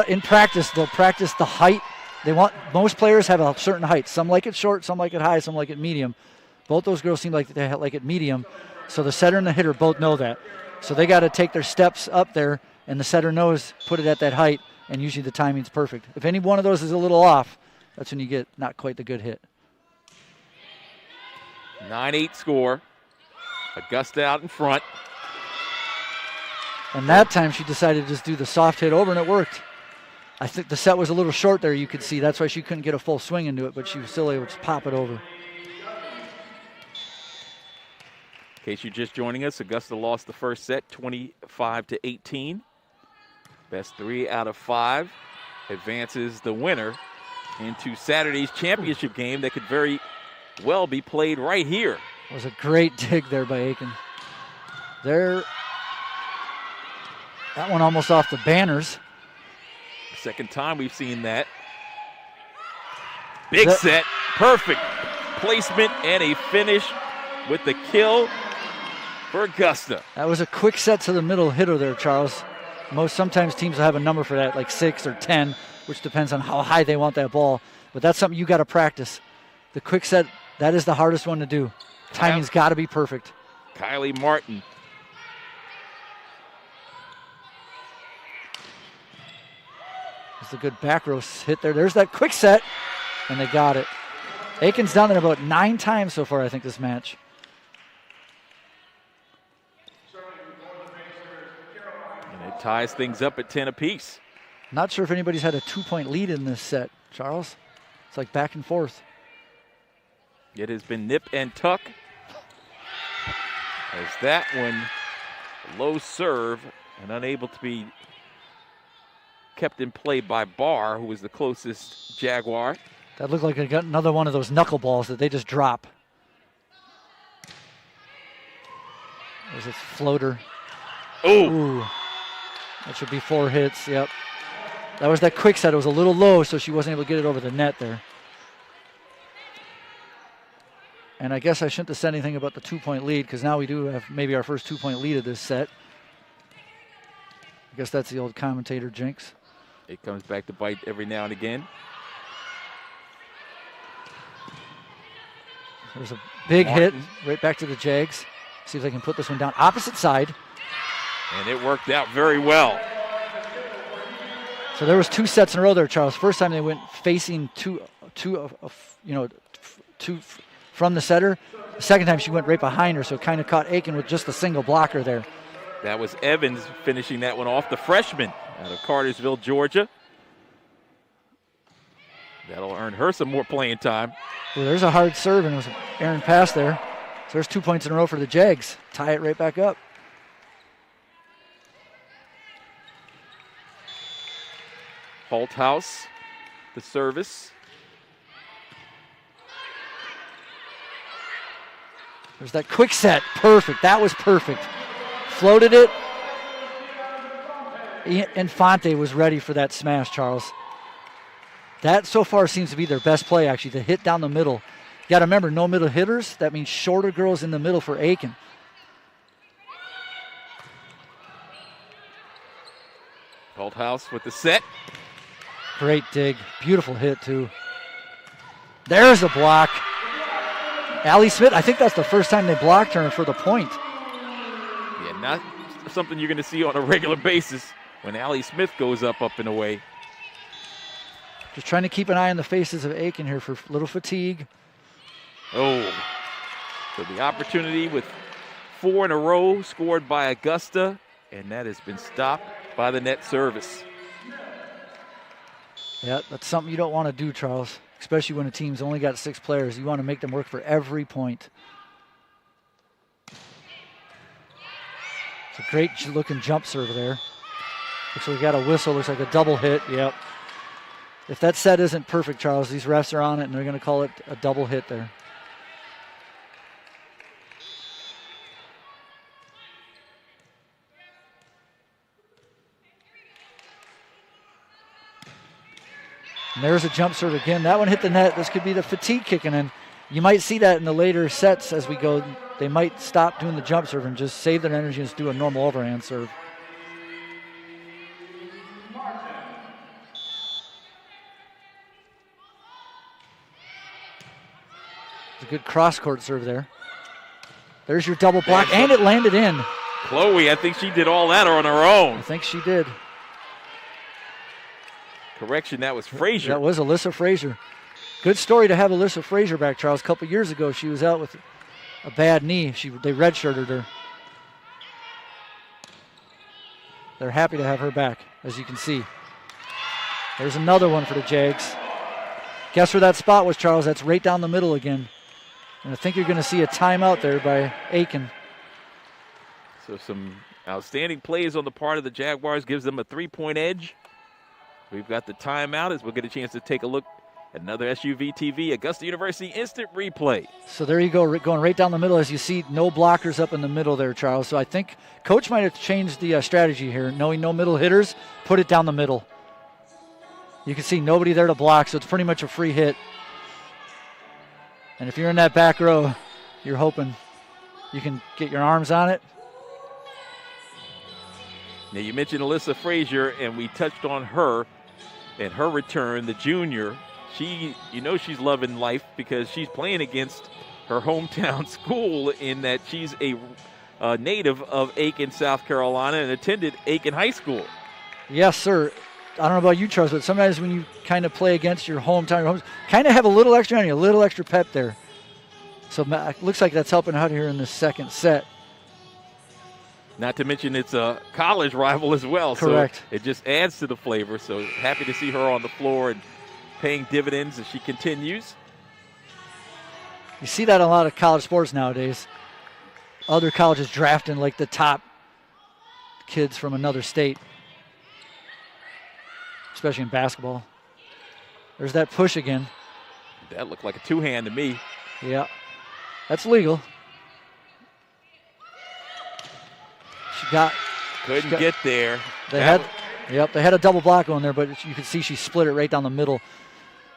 S2: in practice, they'll practice the height. Most players have a certain height. Some like it short, some like it high, some like it medium. Both those girls seem like they like it medium. So the setter and the hitter both know that. So they got to take their steps up there, and the setter knows, put it at that height, and usually the timing's perfect. If any one of those is a little off, that's when you get not quite the good hit.
S1: 9-8 score. Augusta out in front.
S2: And that time she decided to just do the soft hit over, and it worked. I think the set was a little short there, you could see. That's why she couldn't get a full swing into it, but she was still able to pop it over.
S1: In case you're just joining us, Augusta lost the first set 25-18. Best 3 out of 5 advances the winner into Saturday's championship game that could very well be played right here.
S2: It was a great dig there by Aiken. That one almost off the banners.
S1: Second time we've seen that. Big set, perfect placement and a finish with the kill for Augusta.
S2: That was a quick set to the middle hitter there, Charles. Sometimes teams will have a number for that, like 6 or 10, which depends on how high they want that ball. But that's something you got to practice. The quick set, that is the hardest one to do. Timing's got to be perfect.
S1: Kylie Martin.
S2: It's a good back row hit there. There's that quick set, and they got it. Aiken's done it about 9 times so far, I think, this match.
S1: And it ties things up at 10 apiece.
S2: Not sure if anybody's had a 2-point lead in this set, Charles. It's like back and forth.
S1: It has been nip and tuck. As that one, low serve and unable to be kept in play by Barr, who was the closest Jaguar.
S2: That looked like another one of those knuckleballs that they just drop. There's its floater.
S1: Ooh.
S2: That should be 4 hits, yep. That was that quick set. It was a little low, so she wasn't able to get it over the net there. And I guess I shouldn't have said anything about the 2-point lead because now we do have maybe our first 2-point lead of this set. I guess that's the old commentator jinx.
S1: It comes back to bite every now and again.
S2: There's a big hit right back to the Jags. See if they can put this one down. Opposite side.
S1: And it worked out very well.
S2: So there was 2 sets in a row there, Charles. First time they went facing two from the setter. The second time she went right behind her, so it kind of caught Aiken with just a single blocker there.
S1: That was Evans finishing that one off, the freshman out of Cartersville, Georgia. That'll earn her some more playing time.
S2: Well, there's a hard serve, and it was an errant pass there. So there's 2 points in a row for the Jags. Tie it right back up.
S1: Holthouse, the service.
S2: There's that quick set. Perfect. That was perfect. Floated it. Infante was ready for that smash, Charles. That so far seems to be their best play, actually, to hit down the middle. You got to remember, no middle hitters. That means shorter girls in the middle for Aiken.
S1: Holthouse with the set.
S2: Great dig. Beautiful hit, too. There's a block. Allie Smith, I think that's the first time they blocked her for the point.
S1: Yeah, not something you're going to see on a regular basis when Allie Smith goes up and away.
S2: Just trying to keep an eye on the faces of Aiken here for a little fatigue.
S1: Oh, so the opportunity with 4 in a row scored by Augusta, and that has been stopped by the net service.
S2: Yeah, that's something you don't want to do, Charles, especially when a team's only got 6 players. You want to make them work for every point. It's a great looking jump serve there. Looks like we got a whistle, looks like a double hit. Yep. If that set isn't perfect, Charles, these refs are on it and they're going to call it a double hit there. And there's a jump serve again. That one hit the net. This could be the fatigue kicking in. You might see that in the later sets as we go. They might stop doing the jump serve and just save their energy and just do a normal overhand serve. It's a good cross-court serve there. There's your double block, and it landed in.
S1: Chloe, I think she did all that on her own.
S2: I think she did.
S1: Correction, that was Frazier.
S2: That was Alyssa Frazier. Good story to have Alyssa Frazier back, Charles. A couple years ago, she was out with a bad knee. They redshirted her. They're happy to have her back, as you can see. There's another one for the Jags. Guess where that spot was, Charles? That's right down the middle again. And I think you're going to see a timeout there by Aiken.
S1: So some outstanding plays on the part of the Jaguars gives them a 3-point edge. We've got the timeout as we'll get a chance to take a look at another SUV TV Augusta University instant replay.
S2: So there you go, going right down the middle. As you see, no blockers up in the middle there, Charles. So I think Coach might have changed the strategy here. Knowing no middle hitters, put it down the middle. You can see nobody there to block, so it's pretty much a free hit. And if you're in that back row, you're hoping you can get your arms on it.
S1: Now you mentioned Alyssa Frazier, and we touched on her and her return, the junior. She's loving life because she's playing against her hometown school in that she's a native of Aiken, South Carolina, and attended Aiken High School.
S2: Yes, sir. I don't know about you, Charles, but sometimes when you kind of play against your hometown, kind of have a little extra energy, a little extra pep there. So it looks like that's helping out here in the second set.
S1: Not to mention it's a college rival as well.
S2: Correct.
S1: So it just adds to the flavor. So happy to see her on the floor and paying dividends as she continues.
S2: You see that in a lot of college sports nowadays. Other colleges drafting like the top kids from another state, especially in basketball. There's that push again.
S1: That looked like a two-hand to me.
S2: Yeah, that's legal.
S1: Couldn't get there.
S2: They had a double block on there, but you could see she split it right down the middle.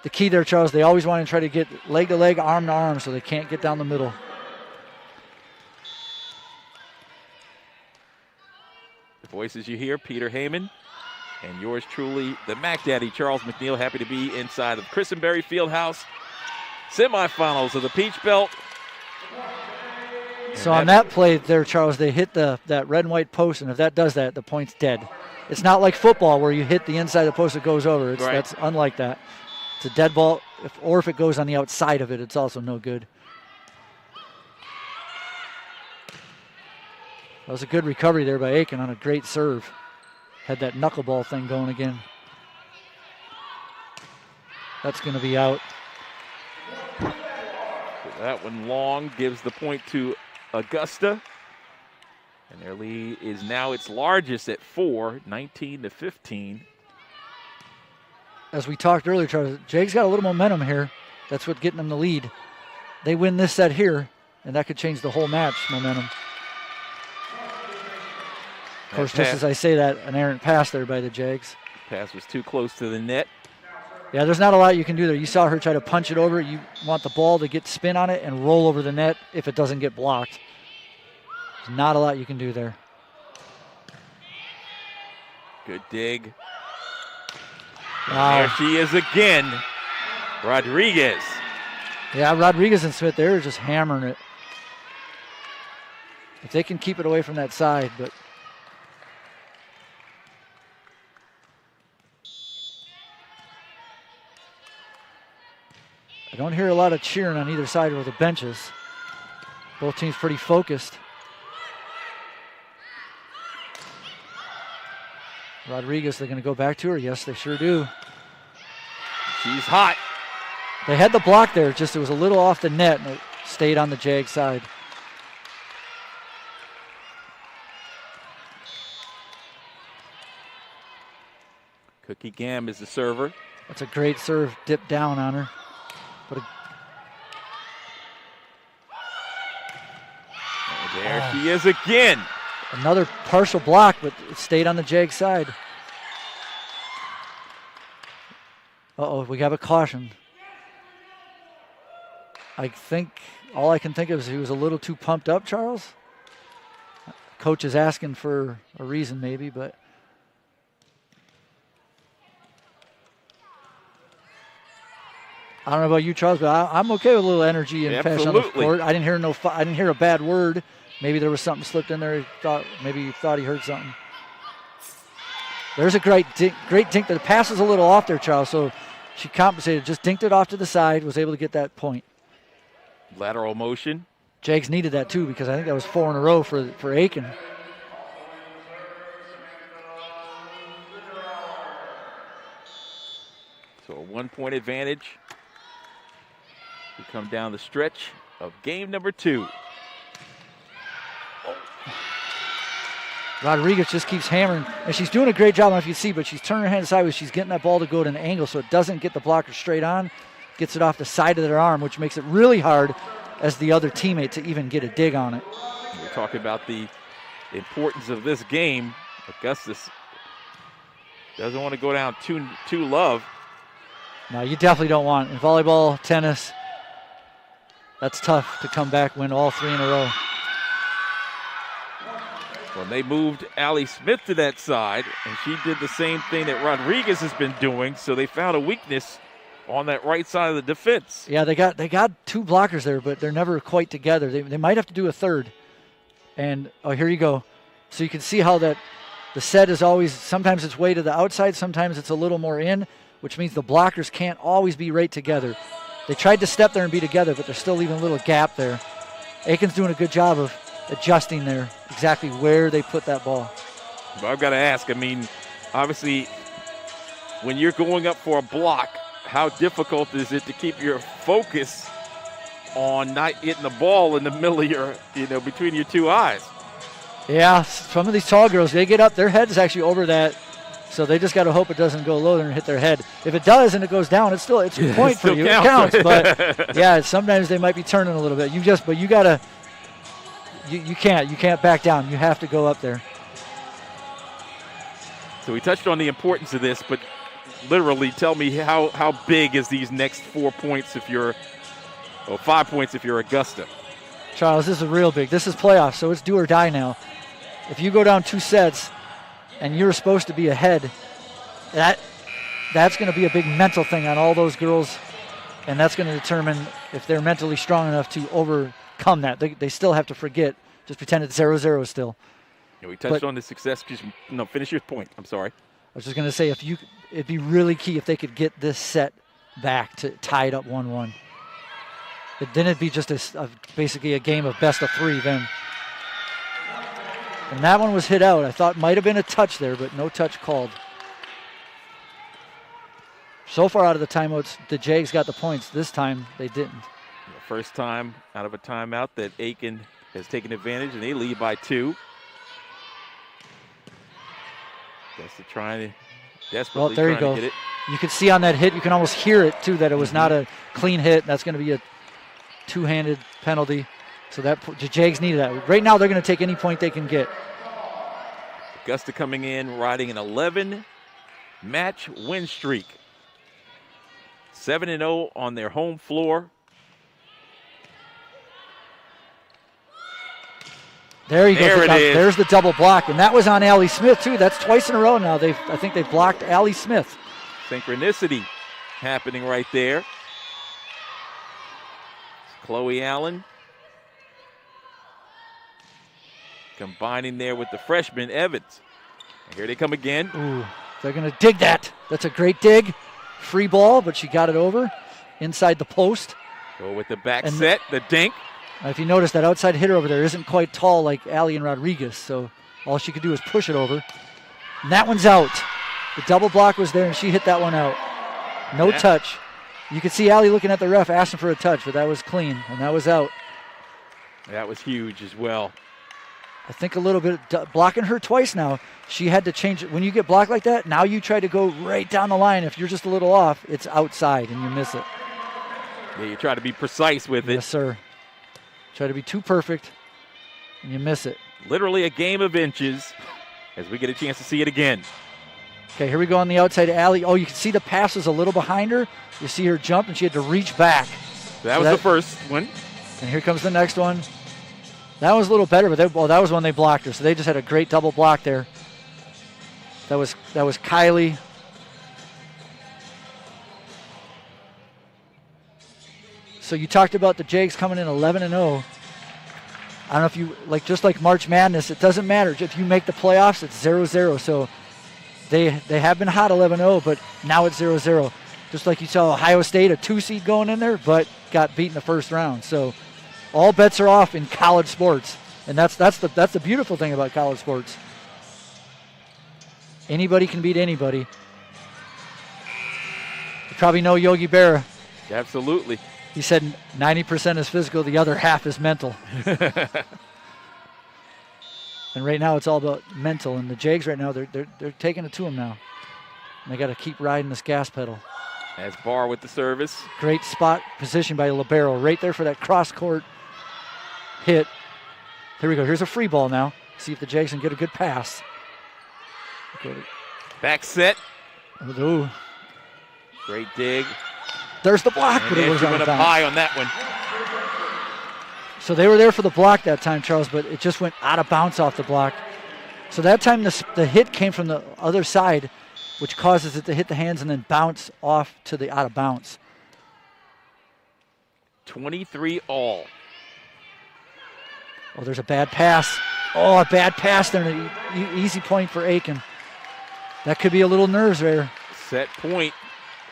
S2: the key there, Charles, they always want to try to get leg to leg, arm to arm, so they can't get down the middle.
S1: The voices you hear, Peter Heyman, and yours truly, the Mac Daddy, Charles McNeil. Happy to be inside of Christenberry Fieldhouse. Semifinals of the Peach Belt.
S2: So on that play there, Charles, they hit that red and white post, and if that does that, the point's dead. It's not like football where you hit the inside of the post, it goes over.
S1: Right.
S2: That's unlike that. It's a dead ball, or if it goes on the outside of it, it's also no good. That was a good recovery there by Aiken on a great serve. Had that knuckleball thing going again. That's going to be out.
S1: So that one long gives the point to Augusta. And their lead is now its largest at 4, 19-15.
S2: As we talked earlier, Charles, Jake's got a little momentum here. That's what's getting them the lead. They win this set here, and that could change the whole match momentum. Of course, just as I say that, an errant pass there by the Jags.
S1: Pass was too close to the net.
S2: Yeah, there's not a lot you can do there. You saw her try to punch it over. You want the ball to get spin on it and roll over the net if it doesn't get blocked. There's not a lot you can do there.
S1: Good dig.
S2: Wow.
S1: There she is again. Rodriguez.
S2: Yeah, Rodriguez and Smith, they're just hammering it. If they can keep it away from that side, but I don't hear a lot of cheering on either side of the benches. Both teams pretty focused. Rodriguez, they're going to go back to her. Yes, they sure do.
S1: She's hot.
S2: They had the block there, just it was a little off the net, and it stayed on the Jag side.
S1: Cookie Gam is the server.
S2: That's a great serve, dip down on her. But
S1: there she is again.
S2: another partial block, but it stayed on the Jag side. Uh-oh, we have a caution. I think all I can think of is he was a little too pumped up, Charles. Coach is asking for a reason maybe, but I don't know about you, Charles, but I'm okay with a little energy and passion on the court. I didn't hear a bad word. Maybe there was something slipped in there. Maybe he thought he heard something. There's a great dink. The pass was a little off there, Charles, so she compensated. Just dinked it off to the side, was able to get that point.
S1: Lateral motion.
S2: Jags needed that too because I think that was 4 in a row for Aiken.
S1: So a 1-point advantage. We come down the stretch of game number 2.
S2: Rodriguez just keeps hammering, and she's doing a great job. I don't know if you see, but she's turning her hand sideways. She's getting that ball to go at an angle so it doesn't get the blocker straight on. Gets it off the side of their arm, which makes it really hard as the other teammate to even get a dig on it.
S1: We're talking about the importance of this game. Augustus doesn't want to go down too love.
S2: No, you definitely don't want. In volleyball, tennis, that's tough to come back, win all 3 in a row.
S1: Well, they moved Allie Smith to that side, and she did the same thing that Rodriguez has been doing, so they found a weakness on that right side of the defense.
S2: Yeah, they got 2 blockers there, but they're never quite together. They might have to do a third. And, oh, here you go. So you can see how that the set is always, sometimes it's way to the outside, sometimes it's a little more in, which means the blockers can't always be right together. They tried to step there and be together, but they're still leaving a little gap there. Aiken's doing a good job of adjusting there, exactly where they put that ball.
S1: But I've got to ask, I mean, obviously, when you're going up for a block, how difficult is it to keep your focus on not hitting the ball in the middle of your, between your 2 eyes?
S2: Yeah, some of these tall girls, they get up, their head is actually over that, so they just got to hope it doesn't go low there and hit their head. If it does and it goes down, it's a point for you. It counts, but yeah, sometimes they might be turning a little bit. But you got to, you can't back down. You have to go up there.
S1: So we touched on the importance of this, but literally tell me how big is these next 4 points if you're, or 5 points if you're Augusta.
S2: Charles, this is real big. This is playoffs, so it's do or die now. If you go down 2 sets and you're supposed to be ahead, that's going to be a big mental thing on all those girls, and that's going to determine if they're mentally strong enough to overcome that. They still have to forget, just pretend it's 0-0 still.
S1: Yeah, we touched on the success. No, finish your point. I'm sorry.
S2: I was just going to say, it'd be really key if they could get this set back to tie it up 1-1. Then it'd be just basically a game of best of 3 then. And that one was hit out. I thought might have been a touch there, but no touch called. So far out of the timeouts, the Jags got the points. This time, they didn't.
S1: The first time out of a timeout that Aiken has taken advantage, and they lead by 2. Augusta trying to desperately
S2: there you go.
S1: To get it.
S2: You could see on that hit, you can almost hear it too, that it was not a clean hit. That's going to be a two-handed penalty. So the Jags needed that. Right now, they're going to take any point they can get.
S1: Augusta coming in, riding an 11-match win streak. 7-0 on their home floor.
S2: There you
S1: go.
S2: There's the double block, and that was on Allie Smith too. That's twice in a row now. I think they've blocked Allie Smith.
S1: Synchronicity happening right there. Chloe Allen combining there with the freshman Evans. And here they come again.
S2: Ooh, they're going to dig that. That's a great dig. Free ball, but she got it over inside the post.
S1: Go with the back set, the dink.
S2: If you notice, that outside hitter over there isn't quite tall like Allie and Rodriguez, so all she could do is push it over. And that one's out. The double block was there, and she hit that one out. No touch. You could see Allie looking at the ref, asking for a touch, but that was clean, and that was out.
S1: That was huge as well.
S2: I think a little bit, blocking her twice now, she had to change it. When you get blocked like that, now you try to go right down the line. If you're just a little off, it's outside, and you miss it.
S1: Yeah, you try to be precise with it.
S2: Yes, sir. Try to be too perfect, and you miss it.
S1: Literally a game of inches as we get a chance to see it again.
S2: Okay, here we go on the outside. Allie. Oh, you can see the pass was a little behind her. You see her jump, and she had to reach back.
S1: That was the first one.
S2: And here comes the next one. That was a little better, but that was when they blocked her. So they just had a great double block there. That was Kylie. So you talked about the Jags coming in 11-0. I don't know if you just like March Madness, it doesn't matter. If you make the playoffs, it's 0-0. So they have been hot 11-0, but now it's 0-0. Just like you saw Ohio State, a 2 seed going in there, but got beat in the first round. So all bets are off in college sports, and that's the beautiful thing about college sports. Anybody can beat anybody. You probably know Yogi Berra.
S1: Absolutely.
S2: He said 90% is physical, the other half is mental. And right now it's all about mental, and the Jags right now they're taking it to them now. And they got to keep riding this gas pedal.
S1: As Barr with the service.
S2: Great spot position by Libero right there for that cross-court hit. Here we go. Here's a free ball now. See if the Jags can get a good pass.
S1: Back set.
S2: Ooh.
S1: Great dig.
S2: There's the block, but it was
S1: went up high on that one.
S2: So they were there for the block that time, Charles, but it just went out of bounds off the block. So that time the hit came from the other side, which causes it to hit the hands and then bounce off to the out of bounds.
S1: 23 all.
S2: Oh, there's a bad pass. Oh, a bad pass there. An easy point for Aiken. That could be a little nerves there.
S1: Set point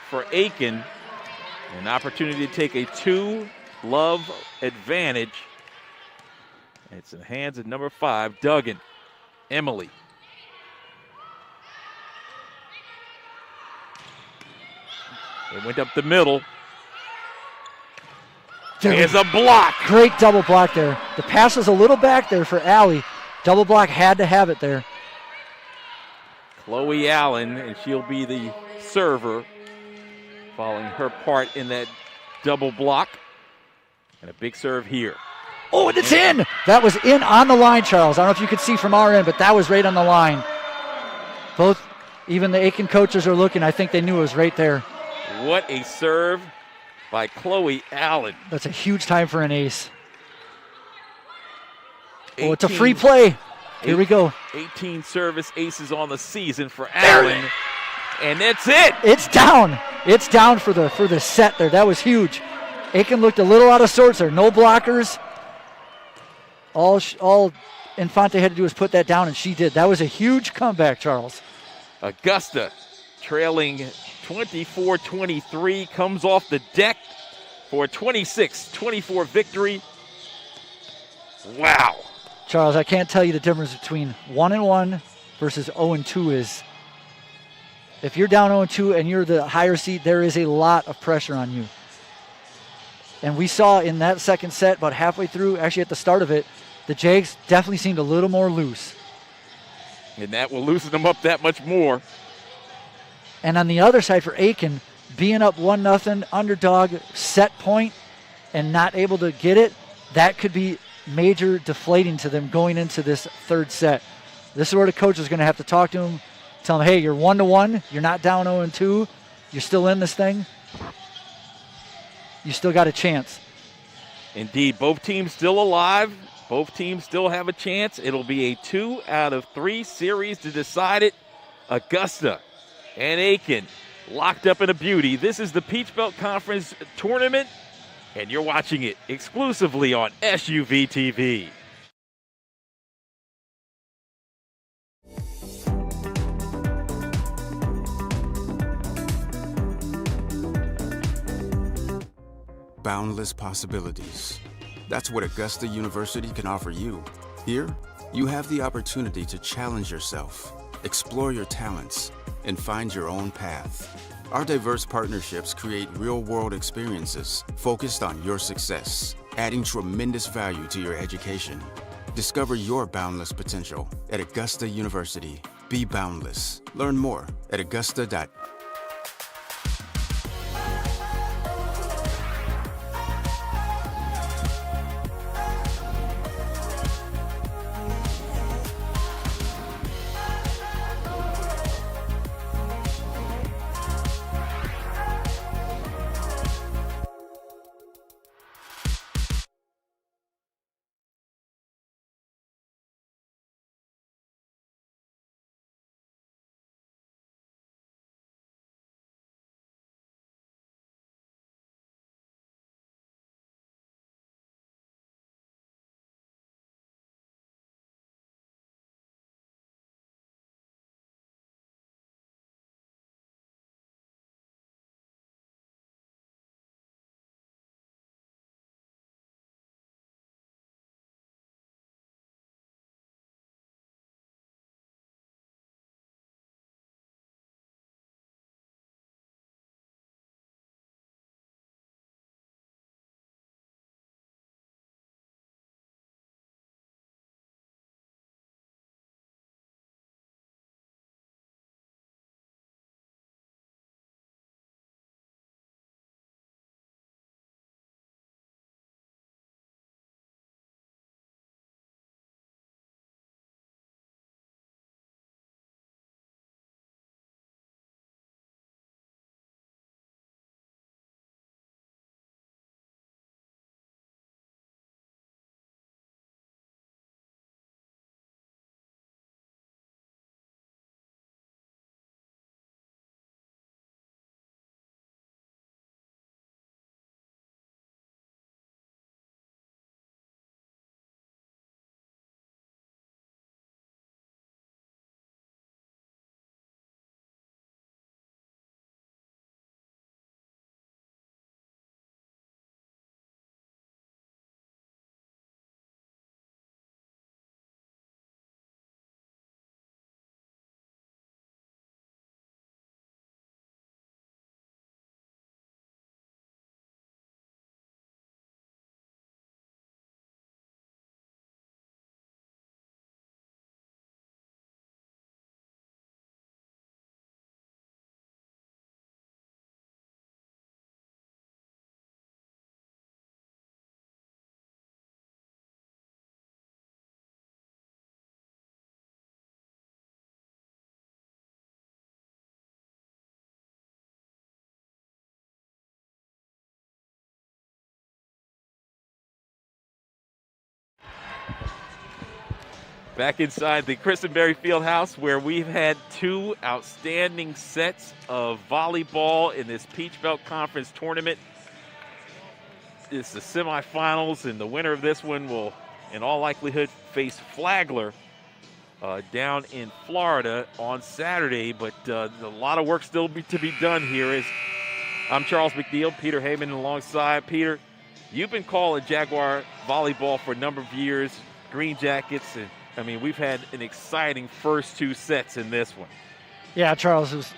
S1: for Aiken. An opportunity to take a 2-love advantage. It's in the hands of number 5, Duggan. Emily. It went up the middle. There's a block.
S2: Great double block there. The pass was a little back there for Allie. Double block had to have it there.
S1: Chloe Allen, and she'll be the server, following her part in that double block. And a big serve here.
S2: Oh, and it's in. That was in on the line, Charles. I don't know if you could see from our end, but that was right on the line. Both Even the Aiken coaches are looking. I think they knew it was right there.
S1: What a serve by Chloe Allen.
S2: That's a huge time for an ace.
S1: 18,
S2: Oh, it's a free play. Here we go.
S1: 18 service aces on the season for Allen. And that's it.
S2: It's down. It's down for the set there. That was huge. Aiken looked a little out of sorts there. No blockers. All Infante had to do was put that down, and she did. That was a huge comeback, Charles.
S1: Augusta trailing 24-23 comes off the deck for a 26-24 victory. Wow.
S2: Charles, I can't tell you the difference between 1-1 versus 0-2 is. If you're down 0-2 and you're the higher seed, there is a lot of pressure on you. And we saw in that second set, about halfway through, actually at the start of it, the Jags definitely seemed a little more loose.
S1: And that will loosen them up that much more.
S2: And on the other side for Aiken, being up 1-0, underdog, set point, and not able to get it, that could be major deflating to them going into this third set. This is where the coach is going to have to talk to them, tell them, hey, you're 1-1, you're not down 0-2, you're still in this thing. You still got a chance.
S1: Indeed, both teams still alive. Both teams still have a chance. It'll be a 2 out of 3 series to decide it. Augusta and Aiken locked up in a beauty. This is the Peach Belt Conference Tournament, and you're watching it exclusively on SUV TV.
S4: Boundless possibilities. That's what Augusta University can offer you. Here, you have the opportunity to challenge yourself, explore your talents, and find your own path. Our diverse partnerships create real-world experiences focused on your success, adding tremendous value to your education. Discover your boundless potential at Augusta University. Be boundless. Learn more at augusta.edu.
S1: Back inside the Christenberry Fieldhouse, where we've had two outstanding sets of volleyball in this Peach Belt Conference tournament. It's the semifinals, and the winner of this one will, in all likelihood, face Flagler down in Florida on Saturday. But a lot of work still to be done here. I'm Charles McNeil, Peter Heyman alongside. Peter, you've been calling Jaguar volleyball for a number of years, Green Jackets, and I mean, we've had an exciting first two sets in this one.
S2: Yeah, Charles, it was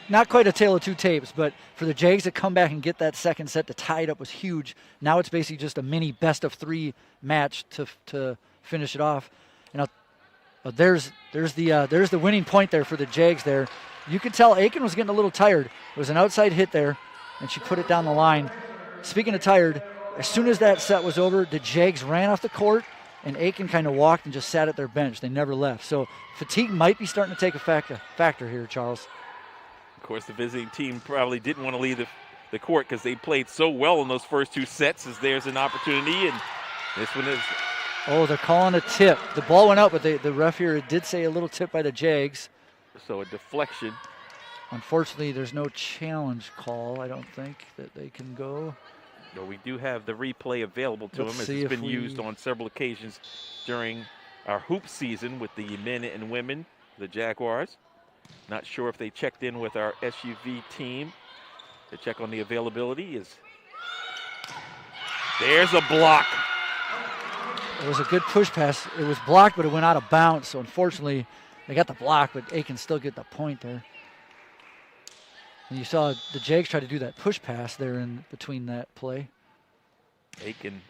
S2: not quite a tale of two tapes, but for the Jags to come back and get that second set to tie it up was huge. Now it's basically just a mini best-of-3 match to finish it off. And there's the winning point there for the Jags there. You could tell Aiken was getting a little tired. It was an outside hit there, and she put it down the line. Speaking of tired, as soon as that set was over, the Jags ran off the court, and Aiken kind of walked and just sat at their bench. They never left. So fatigue might be starting to take a factor here, Charles.
S1: Of course, the visiting team probably didn't want to leave the court because they played so well in those first two sets, as there's an opportunity, and this one is...
S2: Oh, they're calling a tip. The ball went out, but the ref here did say a little tip by the Jags.
S1: So a deflection.
S2: Unfortunately, there's no challenge call, I don't think, that they can go.
S1: But we do have the replay available to them, as it's been used on several occasions during our hoop season with the men and women, the Jaguars. Not sure if they checked in with our SUV team to check on the availability. There's a block.
S2: It was a good push pass. It was blocked, but it went out of bounds. So unfortunately, they got the block, but Aiken still get the point there. And you saw the Jags try to do that push pass there in between that play.
S1: Aiken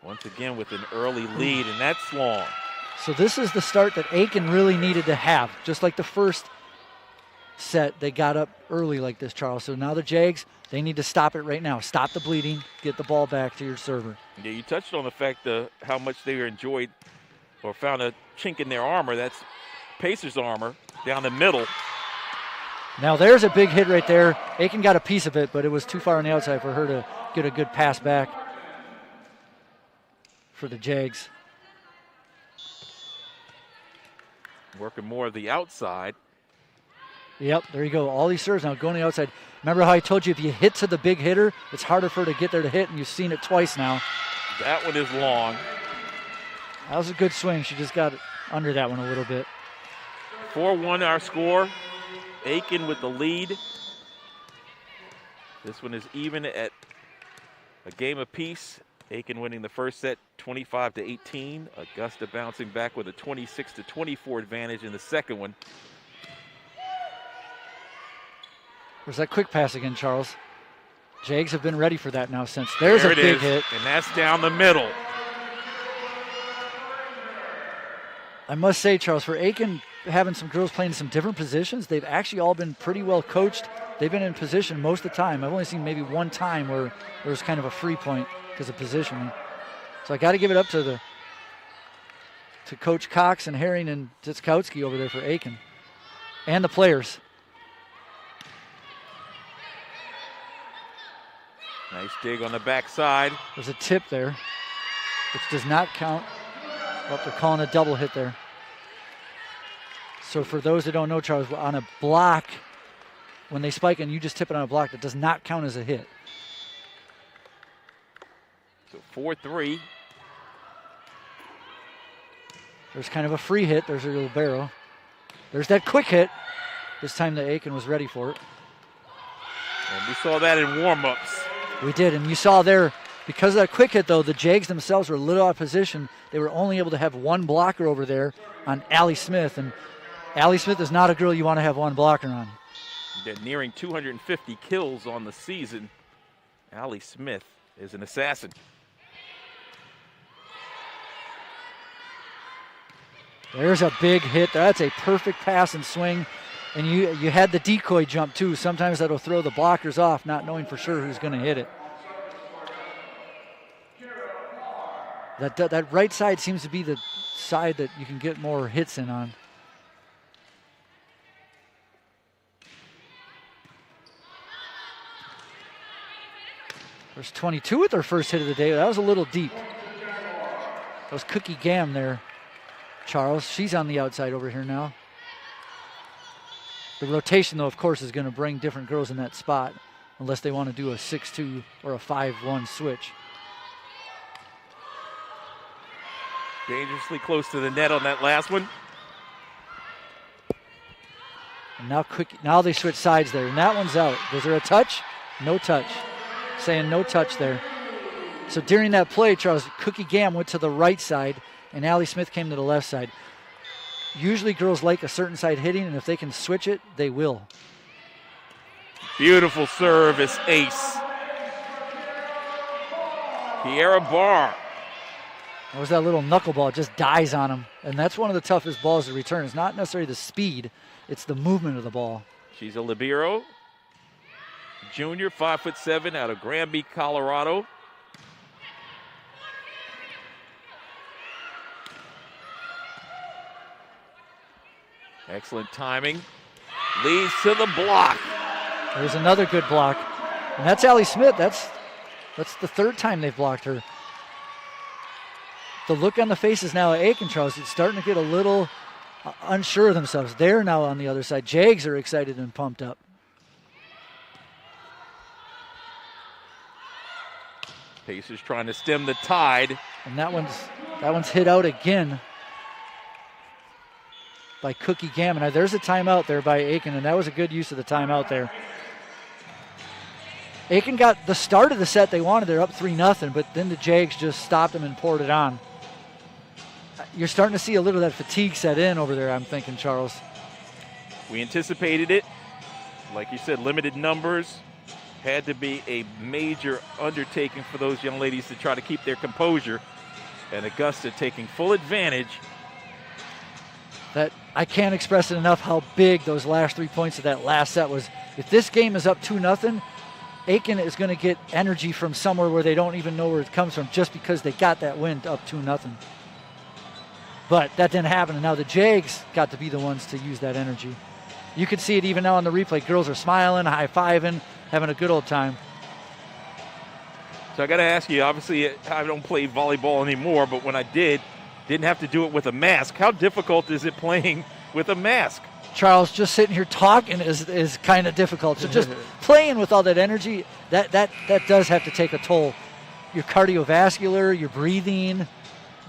S1: once again with an early lead, and that's long.
S2: So this is the start that Aiken really needed to have. Just like the first set, they got up early like this, Charles. So now the Jags, they need to stop it right now. Stop the bleeding, get the ball back to your server.
S1: Yeah, you touched on the fact how much they enjoyed or found a chink in their armor. That's Pacers' armor down the middle.
S2: Now there's a big hit right there. Aiken got a piece of it, but it was too far on the outside for her to get a good pass back for the Jags.
S1: Working more of the outside.
S2: Yep, there you go. All these serves now going to the outside. Remember how I told you if you hit to the big hitter, it's harder for her to get there to hit, and you've seen it twice now.
S1: That one is long.
S2: That was a good swing. She just got under that one a little bit.
S1: 4-1 our score. Aiken with the lead. This one is even at a game apiece. Aiken winning the first set 25-18. Augusta bouncing back with a 26-24 advantage in the second one.
S2: There's that quick pass again, Charles. Jags have been ready for that now since. There's a big hit.
S1: And that's down the middle.
S2: I must say, Charles, for Aiken having some girls playing some different positions, they've actually all been pretty well coached. They've been in position most of the time. I've only seen maybe one time where there was kind of a free point because of positioning. So I got to give it up to Coach Cox and Herring and Zitkowski over there for Aiken and the players.
S1: Nice dig on the backside.
S2: There's a tip there, which does not count. Oh, they're calling a double hit there. So for those that don't know, Charles, on a block, when they spike and you just tip it on a block, that does not count as a hit.
S1: So 4-3.
S2: There's kind of a free hit. There's a little barrel. There's that quick hit. This time the Aiken was ready for it.
S1: And we saw that in warm-ups.
S2: We did, and you saw there, because of that quick hit, though, the Jags themselves were a little out of position. They were only able to have one blocker over there on Allie Smith, and Allie Smith is not a girl you want to have one blocker on.
S1: They're nearing 250 kills on the season. Allie Smith is an assassin.
S2: There's a big hit. That's a perfect pass and swing. And you had the decoy jump, too. Sometimes that'll throw the blockers off, not knowing for sure who's going to hit it. That right side seems to be the side that you can get more hits in on. There's 22 with their first hit of the day. That was a little deep. That was Cookie Gam there, Charles. She's on the outside over here now. The rotation, though, of course, is going to bring different girls in that spot unless they want to do a 6-2 or a 5-1 switch.
S1: Dangerously close to the net on that last one.
S2: And now they switch sides there, and that one's out. Was there a touch? No touch. Saying no touch there. So during that play, Charles, Cookie Gam went to the right side, and Allie Smith came to the left side. Usually girls like a certain side hitting, and if they can switch it, they will.
S1: Beautiful service, ace. Kiera Barr.
S2: That was that little knuckleball. It just dies on him. And that's one of the toughest balls to return. It's not necessarily the speed. It's the movement of the ball.
S1: She's a libero. Junior, 5'7", out of Granby, Colorado. Excellent timing. Leads to the block.
S2: There's another good block. And that's Allie Smith. That's the third time they've blocked her. The look on the faces now at Aiken, Charles, it's starting to get a little unsure of themselves. They're now on the other side. Jags are excited and pumped up.
S1: Pacers trying to stem the tide.
S2: And that one's hit out again by Cookie Gam. And there's a timeout there by Aiken, and that was a good use of the timeout there. Aiken got the start of the set they wanted. They're up 3-0, but then the Jags just stopped them and poured it on. You're starting to see a little of that fatigue set in over there, I'm thinking, Charles.
S1: We anticipated it. Like you said, limited numbers. Had to be a major undertaking for those young ladies to try to keep their composure. And Augusta taking full advantage.
S2: That I can't express it enough how big those last 3 points of that last set was. If this game is up 2-0, Aiken is going to get energy from somewhere where they don't even know where it comes from just because they got that win up 2-0. But that didn't happen, and now the Jags got to be the ones to use that energy. You can see it even now on the replay. Girls are smiling, high-fiving, having a good old time.
S1: So I got to ask you, obviously I don't play volleyball anymore, but when I didn't have to do it with a mask. How difficult is it playing with a mask?
S2: Charles, just sitting here talking is kind of difficult. So just playing with all that energy, that does have to take a toll. Your cardiovascular, your breathing.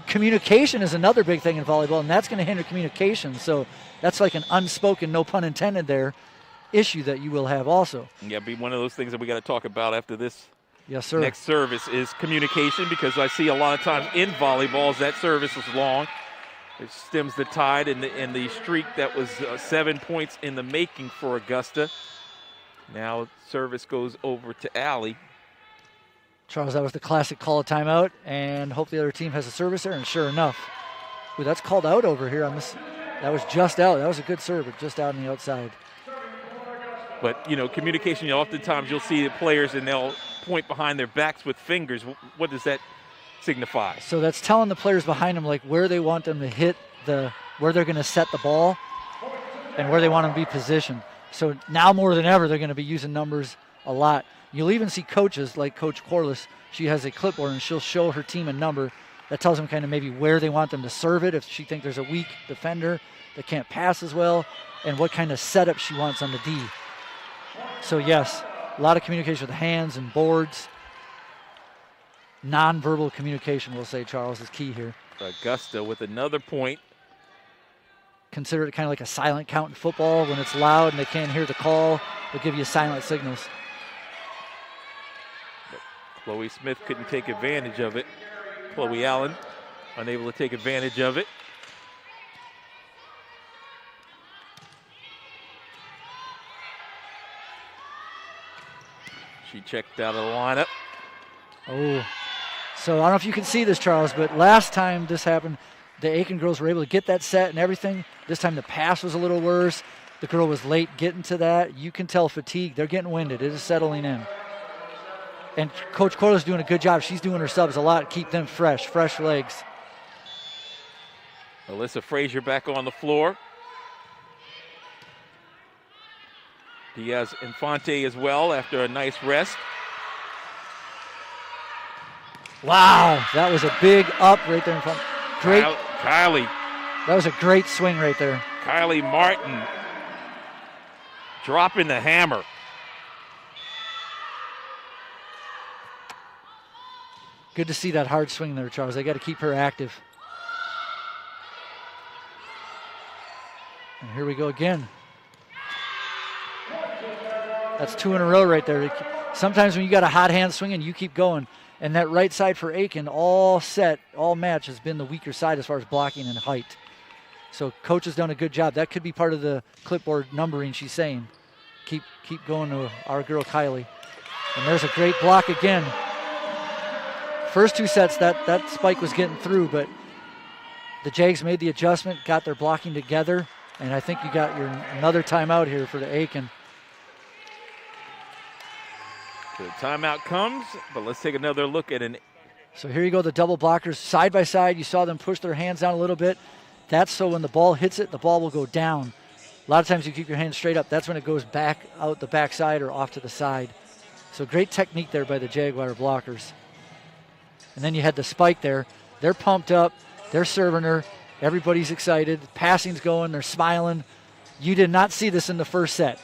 S2: Communication is another big thing in volleyball, and that's going to hinder communication. So that's like an unspoken, no pun intended there, issue that you will have also.
S1: Yeah, be one of those things that we got to talk about after this.
S2: Yes, sir.
S1: Next service is communication, because I see a lot of times in volleyballs that service is long. It stems the tide in the streak that was 7 points in the making for Augusta. Now service goes over to Allie.
S2: Charles, that was the classic call of timeout, and hope the other team has a service there, and sure enough. Ooh, that's called out over here on this. That was just out. That was a good serve, but just out on the outside.
S1: But, communication, oftentimes you'll see the players and they'll point behind their backs with fingers. What does that signify?
S2: So that's telling the players behind them, like, where they want them to hit, where they're going to set the ball, and where they want them to be positioned. So now more than ever, they're going to be using numbers a lot. You'll even see coaches like Coach Corliss. She has a clipboard, and she'll show her team a number that tells them kind of maybe where they want them to serve it, if she thinks there's a weak defender that can't pass as well, and what kind of setup she wants on the D. So, yes, a lot of communication with the hands and boards. Non-verbal communication, we'll say, Charles, is key here.
S1: Augusta with another point.
S2: Consider it kind of like a silent count in football. When it's loud and they can't hear the call, they'll give you silent signals.
S1: Chloe Smith couldn't take advantage of it. Chloe Allen unable to take advantage of it. She checked out of the lineup.
S2: Oh, so I don't know if you can see this, Charles, but last time this happened, the Aiken girls were able to get that set and everything. This time the pass was a little worse. The girl was late getting to that. You can tell fatigue. They're getting winded. It is settling in. And Coach Corliss is doing a good job. She's doing her subs a lot. Keep them fresh legs.
S1: Alyssa Frazier back on the floor. Diaz Infante as well after a nice rest.
S2: Wow, that was a big up right there in front. Great.
S1: Kylie.
S2: That was a great swing right there.
S1: Kylie Martin dropping the hammer.
S2: Good to see that hard swing there, Charles. They got to keep her active. And here we go again. That's 2 in a row right there. Sometimes when you got a hot hand swinging, you keep going. And that right side for Aiken, all match has been the weaker side as far as blocking and height. So coach has done a good job. That could be part of the clipboard numbering she's saying. Keep going to our girl Kylie. And there's a great block again. First 2 sets, that spike was getting through, but the Jags made the adjustment, got their blocking together, and I think you got another timeout here for the Aiken.
S1: The timeout comes, but let's take another look at an.
S2: So here you go, the double blockers side by side. You saw them push their hands down a little bit. That's so when the ball hits it, the ball will go down. A lot of times you keep your hands straight up. That's when it goes back out the backside or off to the side. So great technique there by the Jaguar blockers. And then you had the spike there. They're pumped up. They're serving her. Everybody's excited. Passing's going. They're smiling. You did not see this in the first set.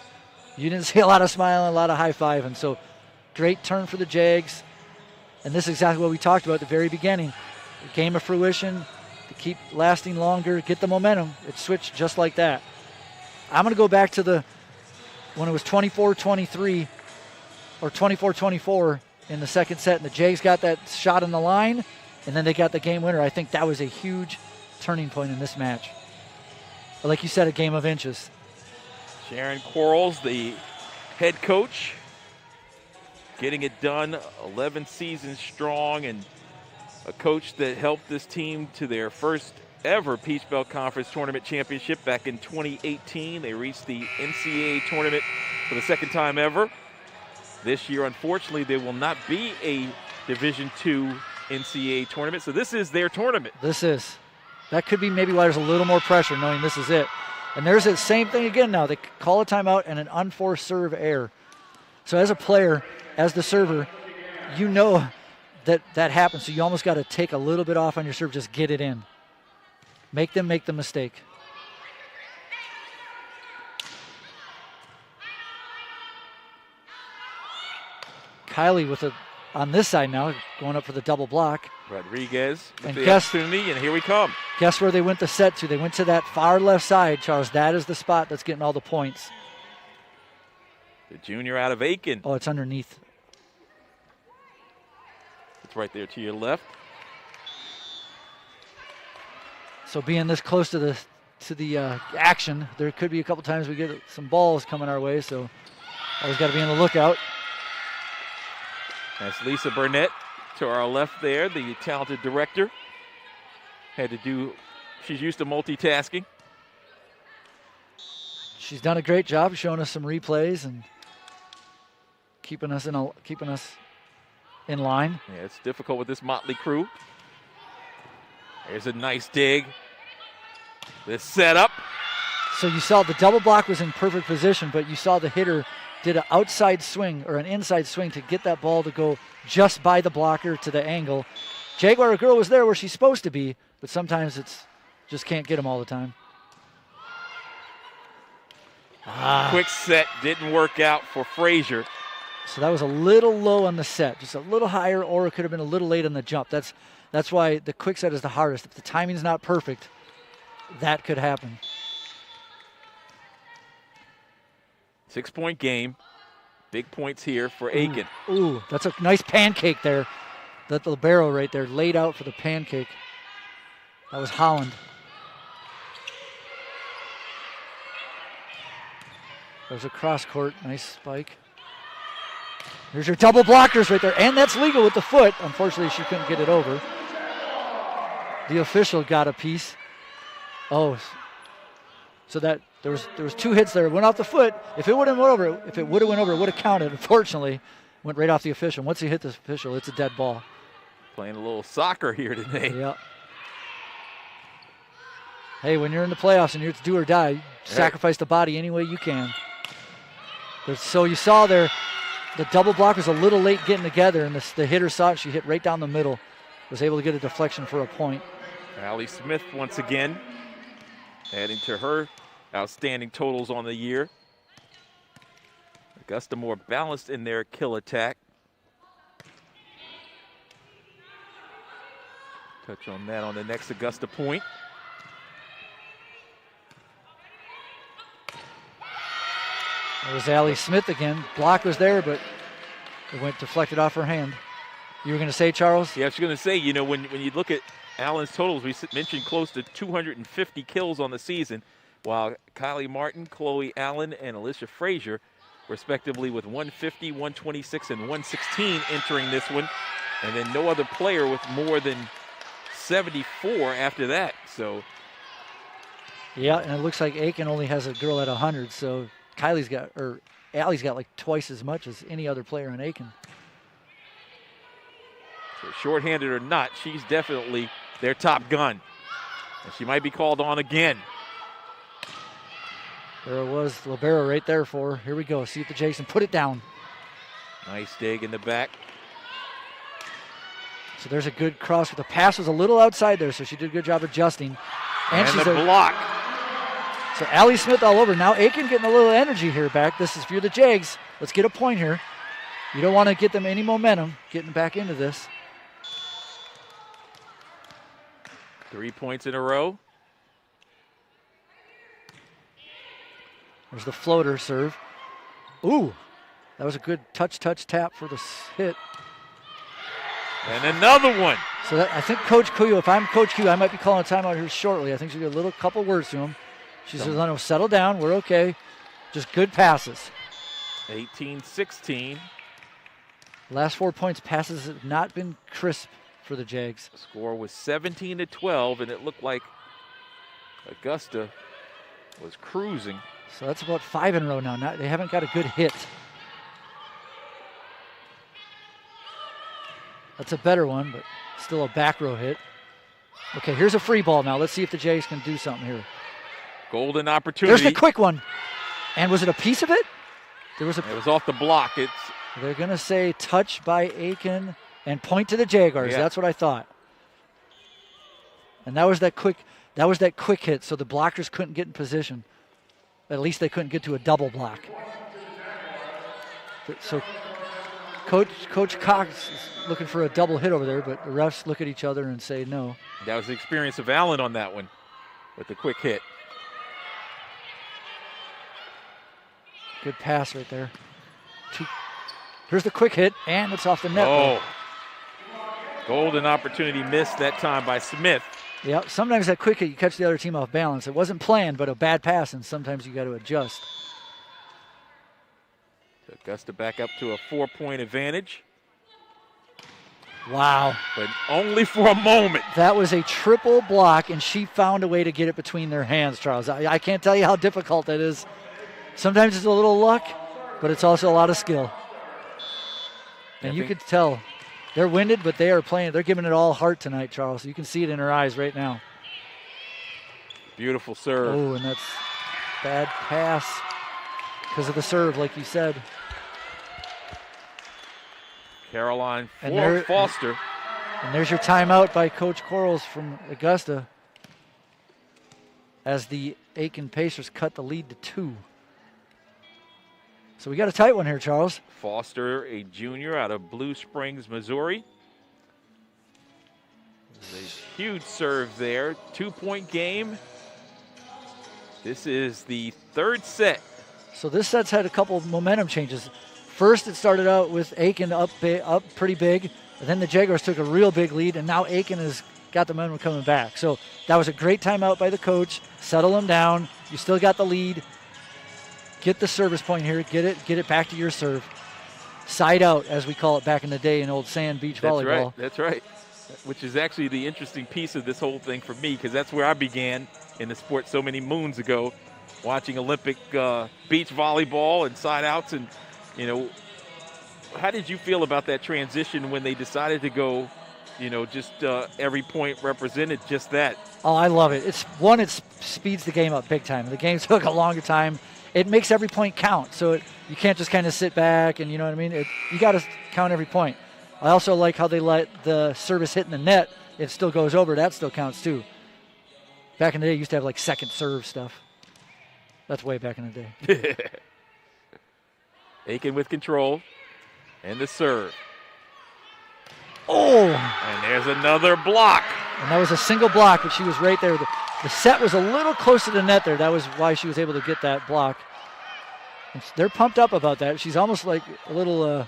S2: You didn't see a lot of smiling, a lot of high-fiving. So great turn for the Jags. And this is exactly what we talked about at the very beginning. The game of fruition, to keep lasting longer, get the momentum. It switched just like that. I'm going to go back to when it was 24-23 or 24-24 in the second set, and the Jags got that shot on the line, and then they got the game winner. I think that was a huge turning point in this match. But like you said, a game of inches.
S1: Sharon Quarles, the head coach, getting it done, 11 seasons strong, and a coach that helped this team to their first ever Peach Belt Conference Tournament Championship back in 2018. They reached the NCAA tournament for the second time ever. This year, unfortunately, there will not be a Division II NCAA tournament, so this is their tournament.
S2: This is. That could be maybe why there's a little more pressure, knowing this is it. And there's the same thing again now. They call a timeout and an unforced serve error. So as a player, as the server, you know that happens, so you almost got to take a little bit off on your serve, just get it in. Make them make the mistake. Kylie on this side now, going up for the double block.
S1: Rodriguez with
S2: and
S1: the opportunity, and here we come.
S2: Guess where they went the set to? They went to that far left side, Charles. That is the spot that's getting all the points.
S1: The junior out of Aiken.
S2: Oh, it's underneath.
S1: It's right there to your left.
S2: So being this close to the action, there could be a couple times we get some balls coming our way, so always got to be on the lookout.
S1: That's Lisa Burnett to our left there, the talented director. She's used to multitasking.
S2: She's done a great job showing us some replays and keeping us in line.
S1: Yeah, it's difficult with this motley crew. There's a nice dig. This setup.
S2: So you saw the double block was in perfect position, but you saw the hitter did an outside swing or an inside swing to get that ball to go just by the blocker to the angle. Jaguar girl was there where she's supposed to be, but sometimes it's just can't get them all the time.
S1: Quick set didn't work out for Frazier.
S2: So that was a little low on the set, just a little higher, or it could have been a little late on the jump. That's why the quick set is the hardest. If the timing's not perfect, that could happen.
S1: 6-point game. Big points here for Aiken.
S2: Ooh, that's a nice pancake there. That libero right there laid out for the pancake. That was Holland. There's a cross court, nice spike. There's your double blockers right there, and that's legal with the foot. Unfortunately, she couldn't get it over. The official got a piece. Oh, so that there was 2 hits there. It went off the foot. If it would have went over, it would have counted. Unfortunately, went right off the official. Once he hit the official, it's a dead ball.
S1: Playing a little soccer here today.
S2: Yeah. Hey, when you're in the playoffs and it's do or die, sacrifice the body any way you can. So you saw there, the double block was a little late getting together, and the hitter saw it. She hit right down the middle, was able to get a deflection for a point.
S1: Allie Smith once again adding to her outstanding totals on the year. Augusta more balanced in their kill attack. Touch on that on the next Augusta point.
S2: It was Allie Smith again. Block was there, but it went deflected off her hand. You were going to say, Charles?
S1: Yeah, I was going to say, you know, when you look at Allen's totals, we mentioned close to 250 kills on the season, while Kylie Martin, Chloe Allen, and Alicia Frazier, respectively, with 150, 126, and 116 entering this one. And then no other player with more than 74 after that. So,
S2: yeah, and it looks like Aiken only has a girl at 100, so Allie's got like twice as much as any other player on Aiken.
S1: So shorthanded or not, she's definitely their top gun. And she might be called on again.
S2: There it was, libero right there for her. Here we go. See if the Jays can put it down.
S1: Nice dig in the back.
S2: So there's a good cross. The pass was a little outside there, so she did a good job adjusting.
S1: And she's the block.
S2: So Allie Smith all over. Now Aiken getting a little energy here back. This is for the Jags. Let's get a point here. You don't want to get them any momentum getting back into this.
S1: 3 points in a row.
S2: There's the floater serve. Ooh, that was a good touch tap for the hit.
S1: And another one.
S2: So that, I think Coach Q, if I'm Coach Q, I might be calling a timeout here shortly. I think she'll get a couple words to him. She says, no, settle down, we're okay. Just good passes.
S1: 18-16.
S2: Last 4 points, passes have not been crisp for the Jags.
S1: The score was 17-12, and it looked like Augusta was cruising.
S2: So that's about 5 in a row now. They haven't got a good hit. That's a better one, but still a back row hit. Okay, here's a free ball now. Let's see if the Jays can do something here.
S1: Golden opportunity.
S2: There's the quick one. And was it a piece of it? It was
S1: off the block.
S2: They're going to say touch by Aiken and point to the Jaguars.
S1: Yeah.
S2: That's what I thought. And that was that quick hit, so the blockers couldn't get in position. At least they couldn't get to a double block. So Coach Cox is looking for a double hit over there, but the refs look at each other and say no.
S1: That was the experience of Allen on that one with the quick hit.
S2: Good pass right there. Here's the quick hit, and it's off the net.
S1: Oh, golden opportunity missed that time by Smith.
S2: Yeah, sometimes that quick hit, you catch the other team off balance. It wasn't planned, but a bad pass, and sometimes you got to adjust.
S1: Augusta back up to a 4-point advantage.
S2: Wow.
S1: But only for a moment.
S2: That was a triple block, and she found a way to get it between their hands, Charles. I can't tell you how difficult that is. Sometimes it's a little luck, but it's also a lot of skill. And you could tell they're winded, but they are playing. They're giving it all heart tonight, Charles. You can see it in her eyes right now.
S1: Beautiful serve.
S2: Oh, and that's bad pass because of the serve, like you said.
S1: Caroline Foster.
S2: And there's your timeout by Coach Quarles from Augusta as the Aiken Pacers cut the lead to 2. So we got a tight one here, Charles.
S1: Foster, a junior out of Blue Springs, Missouri. There's a huge serve there. 2-point game. This is the third set.
S2: So this set's had a couple of momentum changes. First, it started out with Aiken up pretty big. And then the Jaguars took a real big lead, and now Aiken has got the momentum coming back. So that was a great timeout by the coach. Settle them down. You still got the lead. Get the service point here. Get it back to your serve. Side out, as we call it back in the day in old sand beach volleyball.
S1: That's right. Which is actually the interesting piece of this whole thing for me, because that's where I began in the sport so many moons ago, watching Olympic beach volleyball and side outs. And, you know, how did you feel about that transition when they decided to go, you know, just every point represented just that?
S2: Oh, I love it. It speeds the game up big time. The game took a longer time. It makes every point count, so you can't just kind of sit back and, you know what I mean? You got to count every point. I also like how they let the service hit in the net it still goes over, that still counts too. Back in the day, you used to have like second serve stuff. That's way back in the day.
S1: Aiken with control. And the serve.
S2: Oh!
S1: And there's another block.
S2: And that was a single block, but she was right there. The set was a little close to the net there. That was why she was able to get that block. And they're pumped up about that. She's almost like a little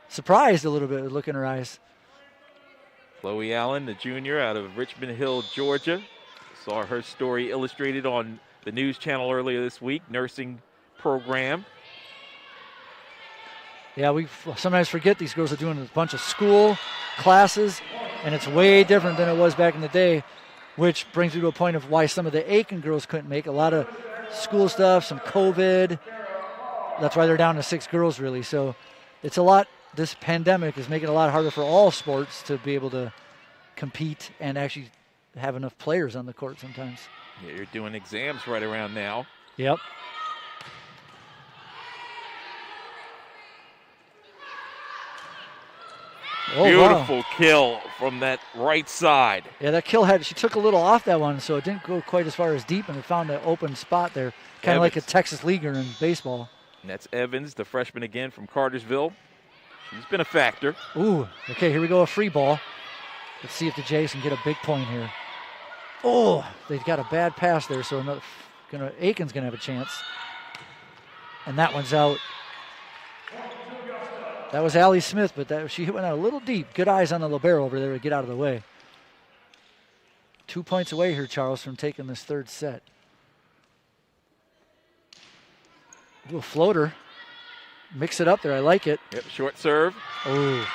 S2: surprised a little bit, look in her eyes.
S1: Chloe Allen, the junior out of Richmond Hill, Georgia. Saw her story illustrated on the news channel earlier this week, nursing program.
S2: Yeah, we sometimes forget these girls are doing a bunch of school classes, and it's way different than it was back in the day, which brings me to a point of why some of the Aiken girls couldn't make a lot of school stuff, some COVID. That's why they're down to 6 girls, really. So it's a lot. This pandemic is making it a lot harder for all sports to be able to compete and actually have enough players on the court sometimes.
S1: Yeah, you're doing exams right around now.
S2: Yep. Oh,
S1: beautiful
S2: wow.
S1: Kill from that right side.
S2: Yeah, that kill she took a little off that one, so it didn't go quite as far as deep, and it found an open spot there, kind of like a Texas leaguer in baseball.
S1: And that's Evans, the freshman again from Cartersville. She's been a factor.
S2: Ooh, okay, here we go, a free ball. Let's see if the Jays can get a big point here. Oh, they've got a bad pass there, so Aiken's going to have a chance. And that one's out. That was Allie Smith, but she went out a little deep. Good eyes on the libero over there to get out of the way. 2 points away here, Charles, from taking this third set. Ooh, floater. Mix it up there. I like it.
S1: Yep, short serve.
S2: Oh.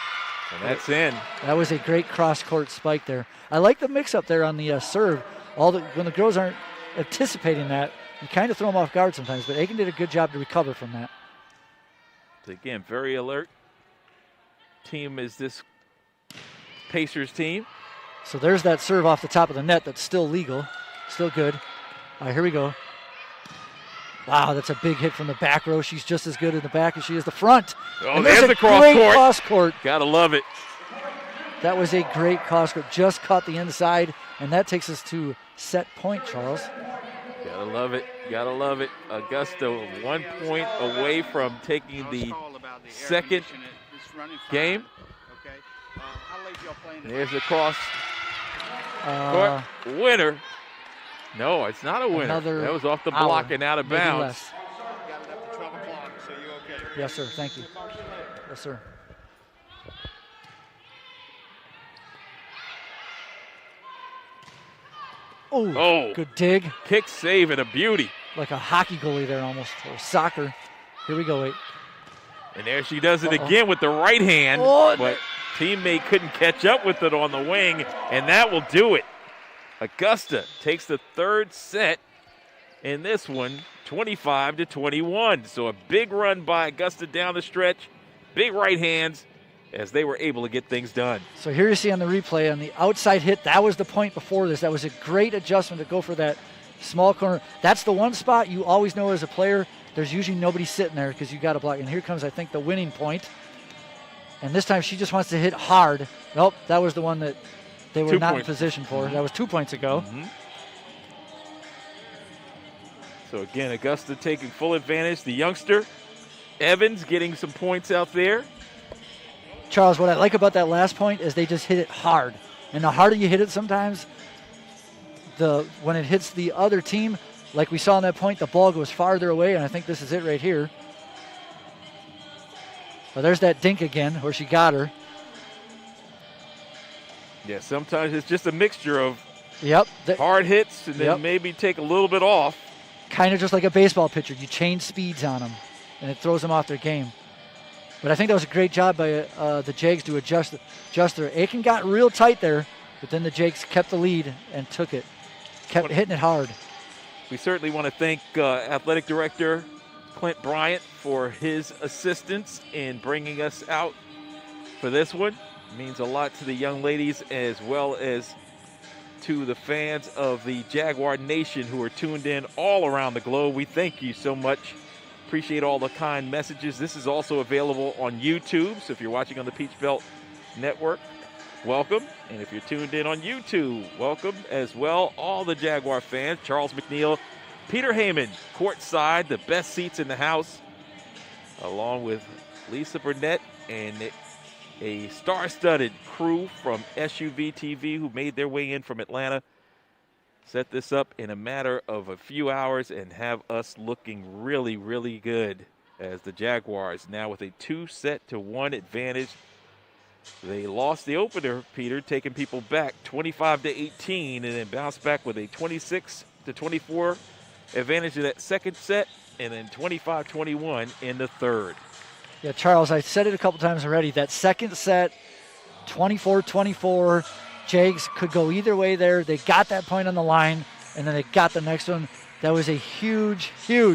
S1: And that's in.
S2: That was a great cross-court spike there. I like the mix-up there on the serve. When the girls aren't anticipating that, you kind of throw them off guard sometimes, but Aiken did a good job to recover from that.
S1: Again, very alert team is this Pacers team.
S2: So there's that serve off the top of the net that's still legal, still good. All right, here we go. Wow, that's a big hit from the back row. She's just as good in the back as she is the front.
S1: Oh,
S2: and
S1: there's
S2: a cross court.
S1: Gotta love it.
S2: That was a great cross court. Just caught the inside, and that takes us to set point, Charles.
S1: Gotta love it. Gotta love it. Augusta 1 point away from taking the second game. There's a cross court winner. No, it's not a winner. That was off the block and out of bounds.
S2: Yes, sir. Thank you. Yes, sir. Oh, good dig.
S1: Kick save and a beauty.
S2: Like a hockey goalie there almost, or soccer. Here we go, wait.
S1: And there she does it again with the right hand. But teammate couldn't catch up with it on the wing, and that will do it. Augusta takes the third set in this one, 25-21. So a big run by Augusta down the stretch. Big right hands as they were able to get things done.
S2: So here you see on the replay, on the outside hit, that was the point before this. That was a great adjustment to go for that small corner. That's the one spot you always know as a player, there's usually nobody sitting there because you got to block. And here comes, I think, the winning point. And this time she just wants to hit hard. Nope, that was the one that they were not in position for. Mm-hmm. That was 2 points ago.
S1: Mm-hmm. So again, Augusta taking full advantage. The youngster, Evans, getting some points out there.
S2: Charles, what I like about that last point is they just hit it hard. And the harder you hit it sometimes, when it hits the other team, like we saw on that point, the ball goes farther away, and I think this is it right here. Well, there's that dink again where she got her.
S1: Yeah, sometimes it's just a mixture of hard hits and then maybe take a little bit off.
S2: Kind of just like a baseball pitcher. You change speeds on them, and it throws them off their game. But I think that was a great job by the Jags to adjust her. Aiken got real tight there, but then the Jags kept the lead and took it. Kept hitting it hard.
S1: We certainly want to thank Athletic Director Clint Bryant for his assistance in bringing us out for this one. It means a lot to the young ladies as well as to the fans of the Jaguar Nation who are tuned in all around the globe. We thank you so much. Appreciate all the kind messages. This is also available on YouTube, so if you're watching on the Peach Belt Network, welcome. And if you're tuned in on YouTube, welcome as well. All the Jaguar fans, Charles McNeil, Peter Heyman, courtside, the best seats in the house, along with Lisa Burnett and a star-studded crew from SUV TV who made their way in from Atlanta. Set this up in a matter of a few hours and have us looking really, really good as the Jaguars now with a 2-1 advantage. They lost the opener, Peter, taking people back 25-18 and then bounced back with a 26-24 advantage in that second set and then 25-21 in the third.
S2: Yeah, Charles, I said it a couple times already. That second set, 24-24, Jags could go either way there. They got that point on the line, and then they got the next one. That was a huge,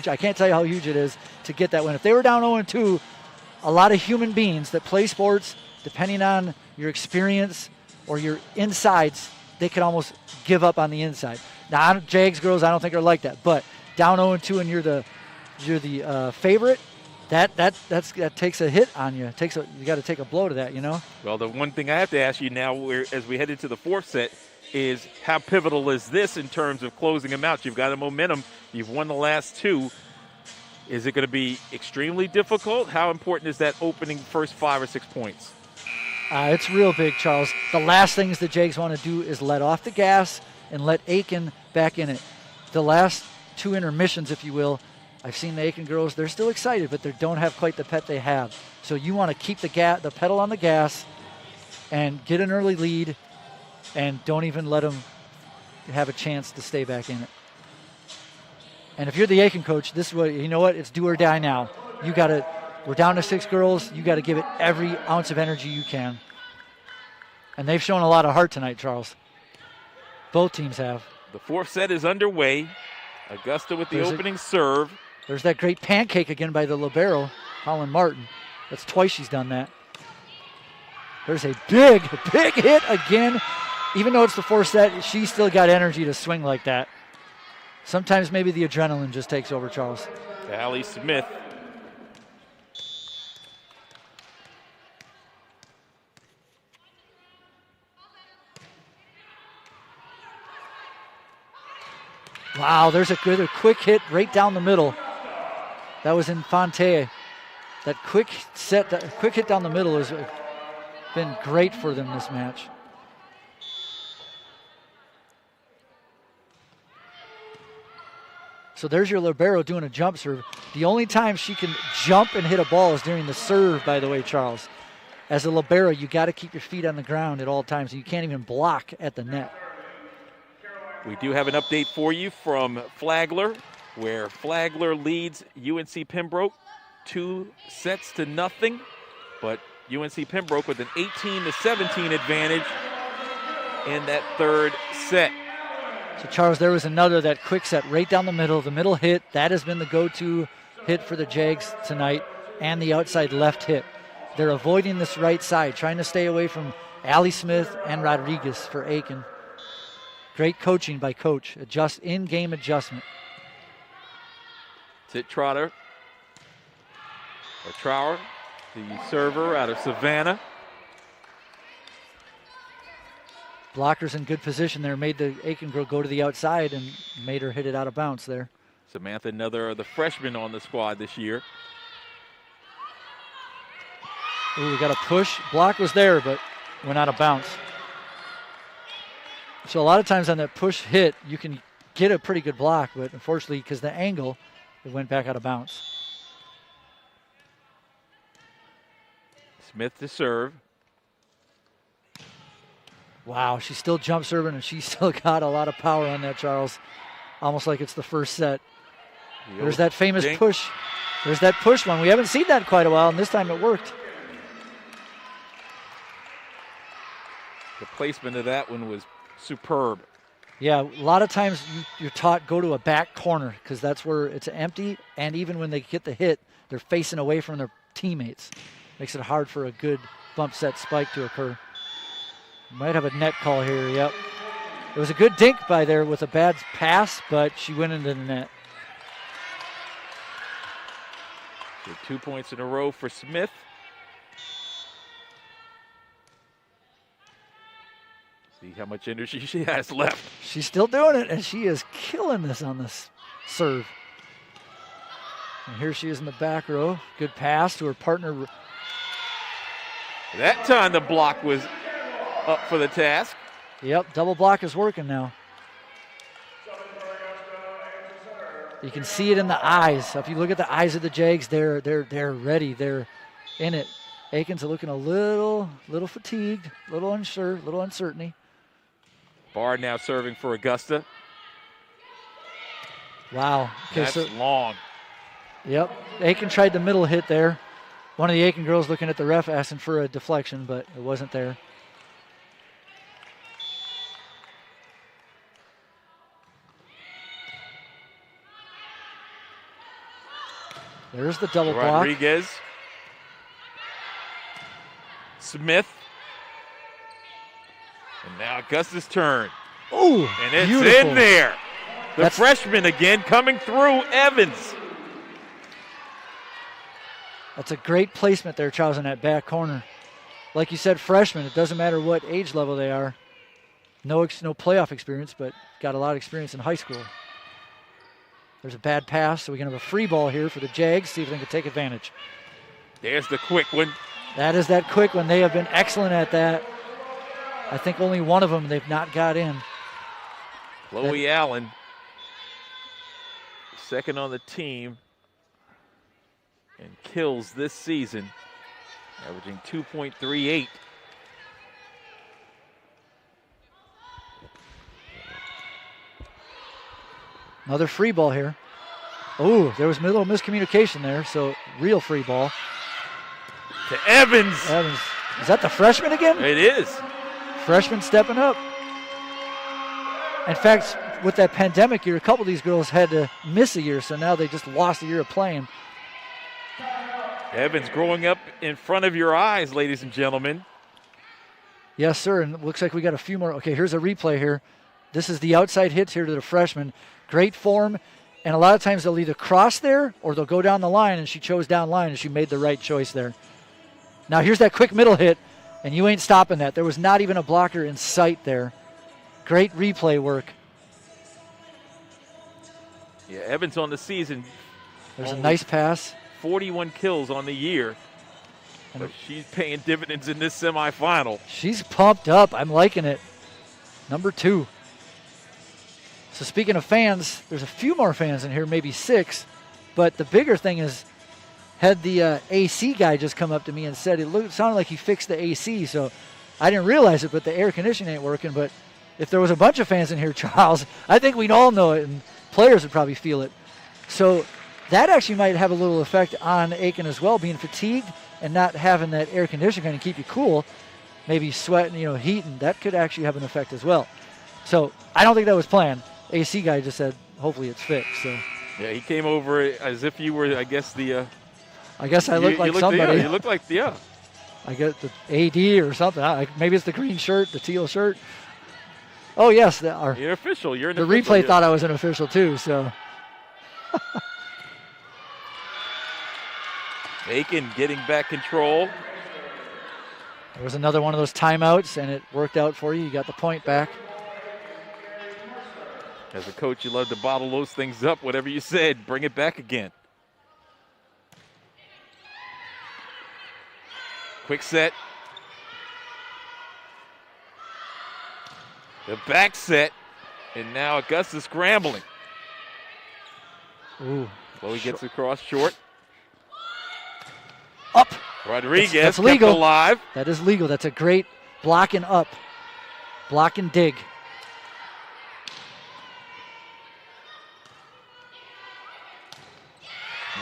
S2: I can't tell you how huge it is to get that win. If they were down 0-2, a lot of human beings that play sports, depending on your experience or your insides, they could almost give up on the inside. Now, Jags girls, I don't think are like that, but down 0-2 and you're the favorite, that takes a hit on you. You got to take a blow to that, you know?
S1: Well, the one thing I have to ask you now, as we head into the fourth set, is how pivotal is this in terms of closing them out? You've got a momentum. You've won the last two. Is it going to be extremely difficult? How important is that opening first 5 or 6 points?
S2: It's real big, Charles. The last things the Jags want to do is let off the gas and let Aiken back in it. The last two intermissions, if you will, I've seen the Aiken girls. They're still excited, but they don't have quite the pep they have. So you want to keep the pedal on the gas and get an early lead and don't even let them have a chance to stay back in it. And if you're the Aiken coach, this is what, you know what? It's do or die now. We're down to 6 girls. You got to give it every ounce of energy you can. And they've shown a lot of heart tonight, Charles. Both teams have.
S1: The fourth set is underway. Augusta with the opening serve.
S2: There's that great pancake again by the libero, Colin Martin. That's twice she's done that. There's a big hit again. Even though it's the fourth set, she's still got energy to swing like that. Sometimes maybe the adrenaline just takes over, Charles.
S1: Allie Smith.
S2: Wow, there's a quick hit right down the middle. That was Infante. That quick hit down the middle has been great for them this match. So there's your libero doing a jump serve. The only time she can jump and hit a ball is during the serve, by the way, Charles. As a libero, you got to keep your feet on the ground at all times. You can't even block at the net.
S1: We do have an update for you from Flagler, where Flagler leads UNC Pembroke 2-0, but UNC Pembroke with an 18-17 advantage in that third set.
S2: So, Charles, there was that quick set right down the middle hit. That has been the go-to hit for the Jags tonight, and the outside left hit. They're avoiding this right side, trying to stay away from Allie Smith and Rodriguez for Aiken. Great coaching by Coach. In-game adjustment.
S1: Tit Trotter, or Trower, the server out of Savannah.
S2: Blockers in good position there. Made the Aiken girl go to the outside and made her hit it out of bounds there.
S1: Samantha, another of the freshmen on the squad this year.
S2: Ooh, we got a push. Block was there, but went out of bounds. So a lot of times on that push hit, you can get a pretty good block, but unfortunately, because the angle, it went back out of bounds.
S1: Smith to serve.
S2: Wow, she's still jump serving, and she's still got a lot of power on that, Charles. Almost like it's the first set. There's that famous push. There's that push one. We haven't seen that in quite a while, and this time it worked.
S1: The placement of that one was superb.
S2: Yeah, a lot of times you're taught go to a back corner because that's where it's empty, and even when they get the hit, they're facing away from their teammates. Makes it hard for a good bump set spike to occur. Might have a net call here, yep. It was a good dink by there with a bad pass, but she went into the net.
S1: So 2 points in a row for Smith. See how much energy she has left.
S2: She's still doing it, and she is killing this on this serve. And here she is in the back row. Good pass to her partner.
S1: That time the block was up for the task.
S2: Yep, double block is working now. You can see it in the eyes. So if you look at the eyes of the Jags, they're ready. They're in it. Aiken's looking a little fatigued, a little unsure, a little uncertainty.
S1: Bard now serving for Augusta.
S2: Wow. Okay,
S1: that's long.
S2: Yep. Aiken tried the middle hit there. One of the Aiken girls looking at the ref asking for a deflection, but it wasn't there. There's the double block.
S1: Rodriguez. Smith. And now Augusta's turn.
S2: Ooh,
S1: and it's
S2: beautiful.
S1: In there. The freshman again coming through, Evans.
S2: That's a great placement there, Charles, in that back corner. Like you said, freshman, it doesn't matter what age level they are. No playoff experience, but got a lot of experience in high school. There's a bad pass, so we can have a free ball here for the Jags, see if they can take advantage.
S1: There's the quick one.
S2: That is that quick one. They have been excellent at that. I think only one of them they've not got in.
S1: Chloe Allen, second on the team, and kills this season, averaging 2.38.
S2: Another free ball here. Oh, there was a little miscommunication there, so real free ball.
S1: To Evans.
S2: Evans. Is that the freshman again?
S1: It is.
S2: Freshman stepping up. In fact, with that pandemic year, a couple of these girls had to miss a year, so now they just lost a year of playing.
S1: Evans growing up in front of your eyes, ladies and gentlemen.
S2: Yes, sir, and it looks like we got a few more. Okay, here's a replay here. This is the outside hits here to the freshman. Great form, and a lot of times they'll either cross there or they'll go down the line, and she chose down line, and she made the right choice there. Now here's that quick middle hit, and you ain't stopping that. There was not even a blocker in sight there. Great replay work.
S1: Yeah, Evans on the season.
S2: There's a nice pass.
S1: 41 kills on the year. But she's paying dividends in this semifinal.
S2: She's pumped up. I'm liking it. Number 2. So speaking of fans, there's a few more fans in here, maybe 6. But the bigger thing is, had the AC guy just come up to me and said it sounded like he fixed the AC. So I didn't realize it, but the air conditioning ain't working. But if there was a bunch of fans in here, Charles, I think we'd all know it, and players would probably feel it. So that actually might have a little effect on Aiken as well, being fatigued and not having that air conditioning kind of keep you cool, maybe sweating, heat, and that could actually have an effect as well. So I don't think that was planned. AC guy just said, hopefully it's fixed. So
S1: yeah, he came over as if you were, I guess, the.
S2: I guess I look like somebody.
S1: You look like
S2: I get the AD or something. Maybe it's the green shirt, the teal shirt. Oh yes,
S1: you're an official. You're an
S2: the
S1: official,
S2: replay thought I was an official too. So.
S1: Aiken getting back control.
S2: There was another one of those timeouts, and it worked out for you. You got the point back.
S1: As a coach, you love to bottle those things up. Whatever you said, bring it back again. Quick set. The back set. And now Augusta scrambling.
S2: Ooh.
S1: Chloe gets across short.
S2: Up.
S1: Rodriguez
S2: that's
S1: kept
S2: legal.
S1: alive.
S2: That is legal. That's a great block and up. Block and dig.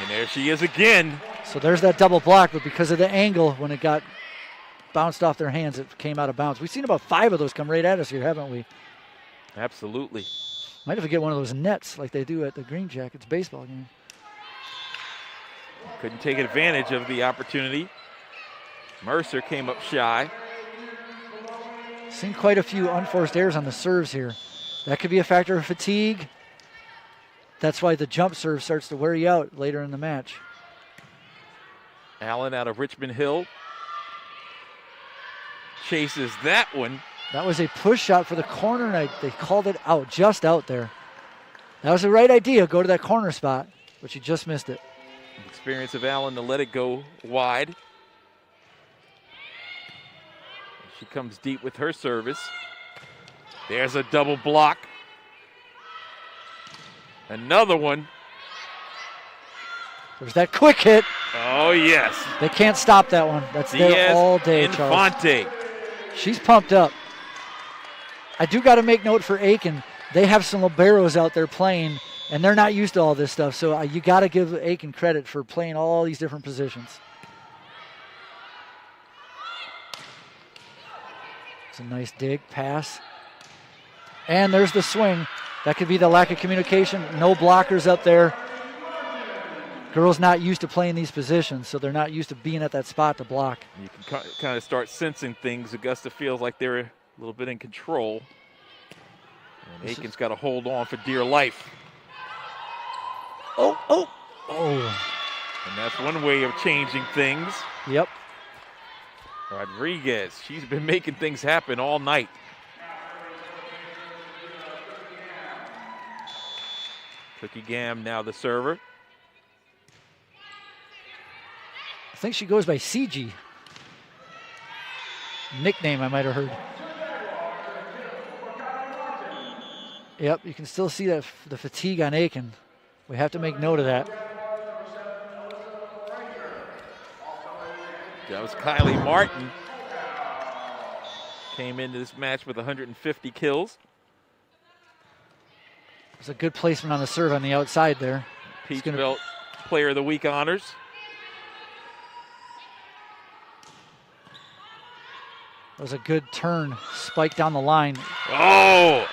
S1: And there she is again.
S2: So there's that double block, but because of the angle, when it got bounced off their hands, it came out of bounds. We've seen about 5 of those come right at us here, haven't we?
S1: Absolutely.
S2: Might have to get one of those nets like they do at the Green Jackets baseball game.
S1: Couldn't take advantage of the opportunity. Mercer came up shy.
S2: Seen quite a few unforced errors on the serves here. That could be a factor of fatigue. That's why the jump serve starts to wear you out later in the match.
S1: Allen out of Richmond Hill. Chases that one.
S2: That was a push shot for the corner, and they called it out, just out there. That was the right idea, go to that corner spot, but she just missed it.
S1: The experience of Allen to let it go wide. She comes deep with her service. There's a double block. Another one.
S2: There's that quick hit.
S1: Oh, yes.
S2: They can't stop that one. That's there all day, Charles.
S1: Infante.
S2: She's pumped up. I do got to make note for Aiken. They have some liberos out there playing, and they're not used to all this stuff. So you got to give Aiken credit for playing all these different positions. It's a nice dig, pass. And there's the swing. That could be the lack of communication. No blockers up there. Girls not used to playing these positions, so they're not used to being at that spot to block.
S1: You can kind of start sensing things. Augusta feels like they're a little bit in control. And Aiken's got to hold on for dear life.
S2: Oh.
S1: And that's one way of changing things.
S2: Yep.
S1: Rodriguez, she's been making things happen all night. Cookie Gam now the server.
S2: I think she goes by CG. Nickname I might have heard. Yep, you can still see that the fatigue on Aiken. We have to make note of that.
S1: That was Kylie Martin. Came into this match with 150 kills.
S2: It's a good placement on the serve on the outside there.
S1: Peach Belt Player of the Week honors.
S2: That was a good turn, spike down the line.
S1: Oh!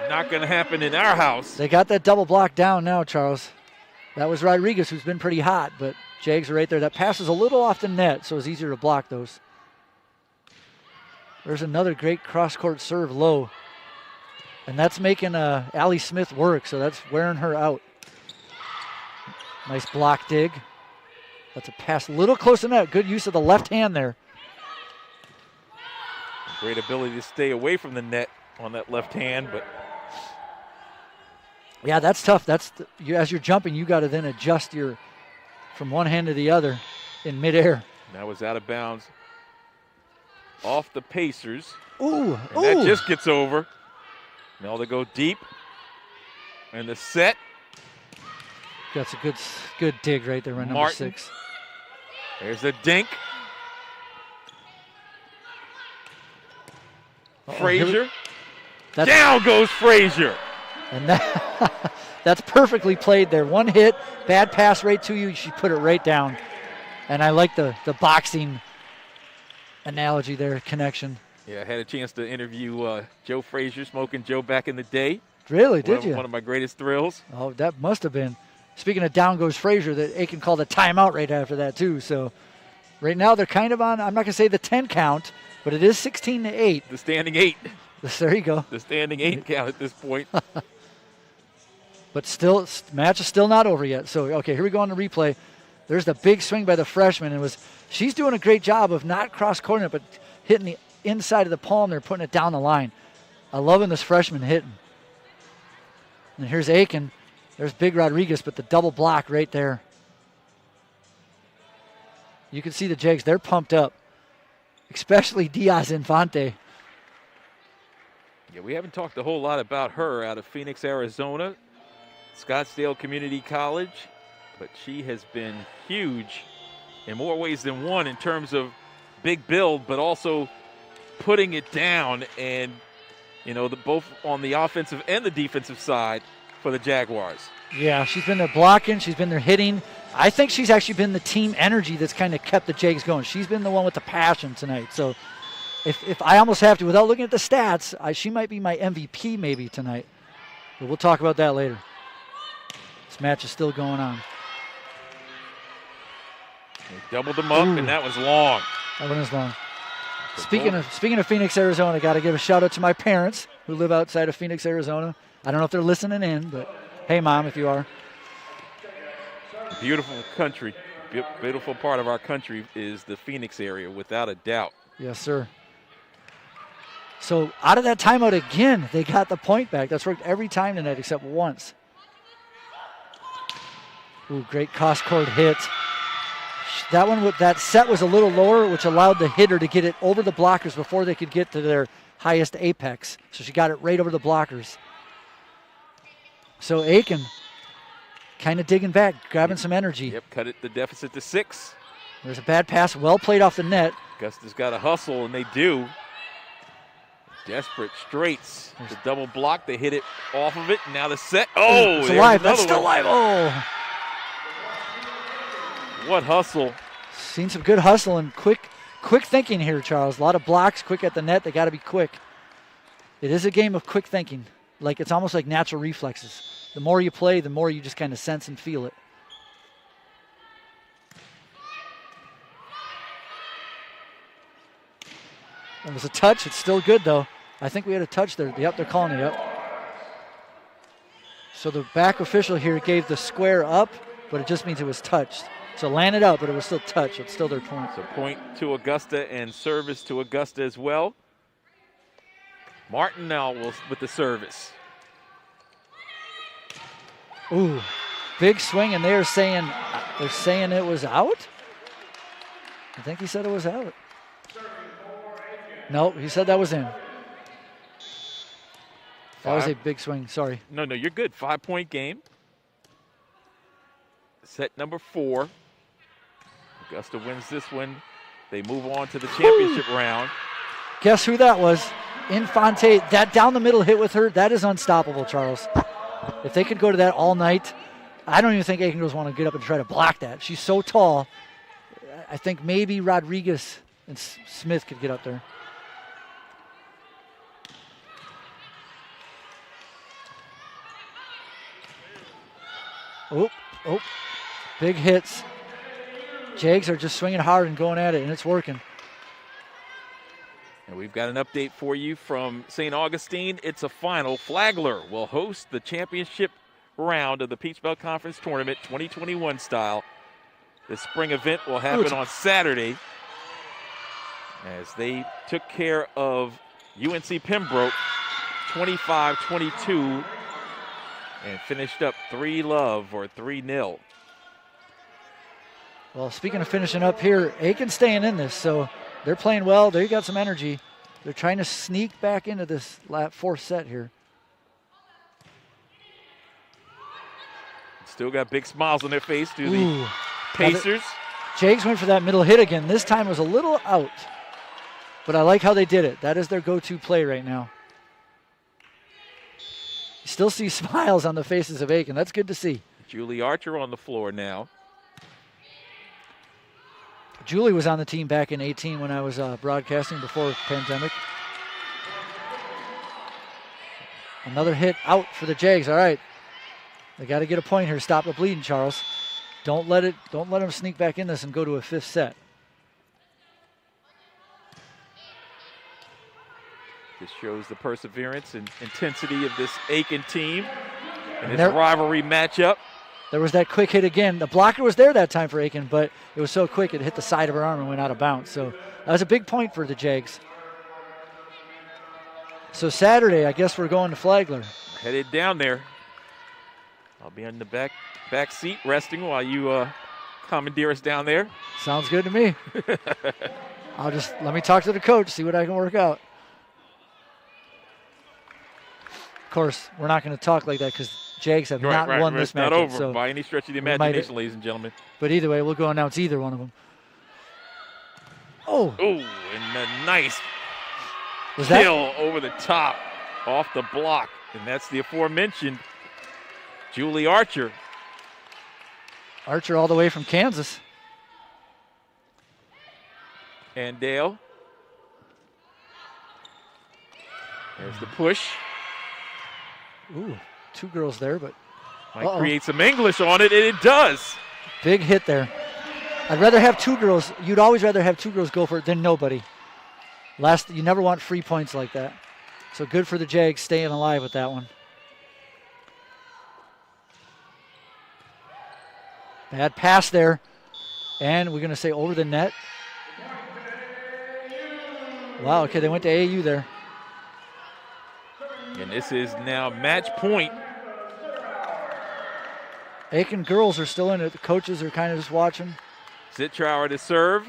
S1: Not going to happen in our house.
S2: They got that double block down now, Charles. That was Rodriguez, who's been pretty hot, but Jags are right there. That pass is a little off the net, so it's easier to block those. There's another great cross-court serve low. And that's making Allie Smith work, so that's wearing her out. Nice block dig. That's a pass a little close to net. Good use of the left hand there.
S1: Great ability to stay away from the net on that left hand, but
S2: yeah, that's tough. As you're jumping, you got to then adjust from one hand to the other in midair.
S1: That was out of bounds off the Pacers.
S2: Ooh,
S1: and that just gets over. Now they go deep. And the set.
S2: That's a good dig right there, number
S1: Martin.
S2: 6.
S1: There's the dink. Frazier. Down goes Frazier.
S2: And that's perfectly played there. One hit, bad pass right to you. She put it right down. And I like the boxing analogy there, connection.
S1: Yeah, I had a chance to interview Joe Frazier, Smoking Joe, back in the day.
S2: Really, did you?
S1: One of my greatest thrills.
S2: Oh, that must have been. Speaking of down goes Frazier, that Aiken called a timeout right after that too. So right now they're kind of on, I'm not going to say the 10 count, but it is 16-8.
S1: The standing 8.
S2: There you go.
S1: The standing 8 count at this point.
S2: But still, match is still not over yet. So, okay, here we go on the replay. There's the big swing by the freshman. She's doing a great job of not cross-courting it, but hitting the inside of the palm there, putting it down the line. I'm loving this freshman hitting. And here's Aiken. There's Big Rodriguez, but the double block right there. You can see the Jags, they're pumped up, especially Diaz Infante.
S1: Yeah, we haven't talked a whole lot about her out of Phoenix, Arizona, Scottsdale Community College, but she has been huge in more ways than one in terms of big build, but also putting it down and, both on the offensive and the defensive side for the Jaguars.
S2: Yeah, she's been there blocking. She's been there hitting. I think she's actually been the team energy that's kind of kept the Jags going. She's been the one with the passion tonight. So if I almost have to, without looking at the stats, she might be my MVP maybe tonight. But we'll talk about that later. This match is still going on.
S1: They doubled them up, and that was long.
S2: That one was long. Speaking of Phoenix, Arizona, I got to give a shout out to my parents who live outside of Phoenix, Arizona. I don't know if they're listening in, but hey, Mom, if you are.
S1: Beautiful country. Beautiful part of our country is the Phoenix area, without a doubt.
S2: Yes, sir. So out of that timeout again, they got the point back. That's worked every time tonight except once. Ooh, great cross-court hit. That one with that set was a little lower, which allowed the hitter to get it over the blockers before they could get to their highest apex. So she got it right over the blockers. So Aiken kind of digging back, grabbing some energy.
S1: Yep, cut it the deficit to 6.
S2: There's a bad pass, well played off the net.
S1: Augusta's got to hustle, and they do. Desperate straights. The double block, they hit it off of it. Now the set. Oh,
S2: it's alive. That's still alive. Oh.
S1: What hustle.
S2: Seen some good hustle and quick thinking here, Charles. A lot of blocks, quick at the net. They got to be quick. It is a game of quick thinking. Like it's almost like natural reflexes. The more you play, the more you just kind of sense and feel it. It was a touch. It's still good, though. I think we had a touch there. Yep, they're calling it up. So the back official here gave the square up, but it just means it was touched. So landed out, but it was still touched. It's still their point.
S1: So point to Augusta and service to Augusta as well. Martin now with the service.
S2: Ooh, big swing, and they're saying it was out? I think he said it was out. No, he said that was in. That was a big swing, sorry.
S1: No, you're good. 5-point game. Set number 4. Augusta wins this one. They move on to the championship round.
S2: Guess who that was? Infante. That down the middle hit with her, that is unstoppable, Charles. If they could go to that all night, I don't even think Aiken girls want to get up and try to block that. She's so tall. I think maybe Rodriguez and Smith could get up there. Oh, big hits. Jags are just swinging hard and going at it, and it's working.
S1: And we've got an update for you from St. Augustine. It's a final. Flagler will host the championship round of the Peach Belt Conference Tournament 2021 style. The spring event will happen on Saturday as they took care of UNC Pembroke 25-22 and finished up 3-0.
S2: Well, speaking of finishing up here, Aiken's staying in this, so they're playing well. They got some energy. They're trying to sneak back into this fourth set here.
S1: Still got big smiles on their face to the Pacers.
S2: Jags went for that middle hit again. This time was a little out, but I like how they did it. That is their go-to play right now. You still see smiles on the faces of Aiken. That's good to see.
S1: Julie Archer on the floor now.
S2: Julie was on the team back in 18 when I was broadcasting before pandemic. Another hit out for the Jags. All right. They got to get a point here. Stop the bleeding, Charles. Don't let them sneak back in this and go to a fifth set.
S1: This shows the perseverance and intensity of this Aiken team and this rivalry matchup.
S2: There was that quick hit again. The blocker was there that time for Aiken, but it was so quick it hit the side of her arm and went out of bounds. So that was a big point for the Jags. So Saturday, I guess we're going to Flagler.
S1: Headed down there. I'll be in the back seat resting while you commandeer us down there.
S2: Sounds good to me. Let me talk to the coach, see what I can work out. Of course, we're not going to talk like that because Jags have not won this match.
S1: Not over by any stretch of the imagination, ladies and gentlemen.
S2: But either way, we'll go announce either one of them. Oh,
S1: and a nice kill over the top off the block. And that's the aforementioned Julie Archer.
S2: Archer all the way from Kansas.
S1: And Dale. There's the push.
S2: Ooh, two girls there, but
S1: might create some English on it, and it does.
S2: Big hit there. I'd rather have two girls. You'd always rather have two girls go for it than nobody. You never want free points like that. So good for the Jags staying alive with that one. Bad pass there. And we're going to say over the net. Wow, okay, they went to AAU there.
S1: And this is now match point.
S2: Aiken girls are still in it. The coaches are kind of just watching.
S1: Zitrower to serve.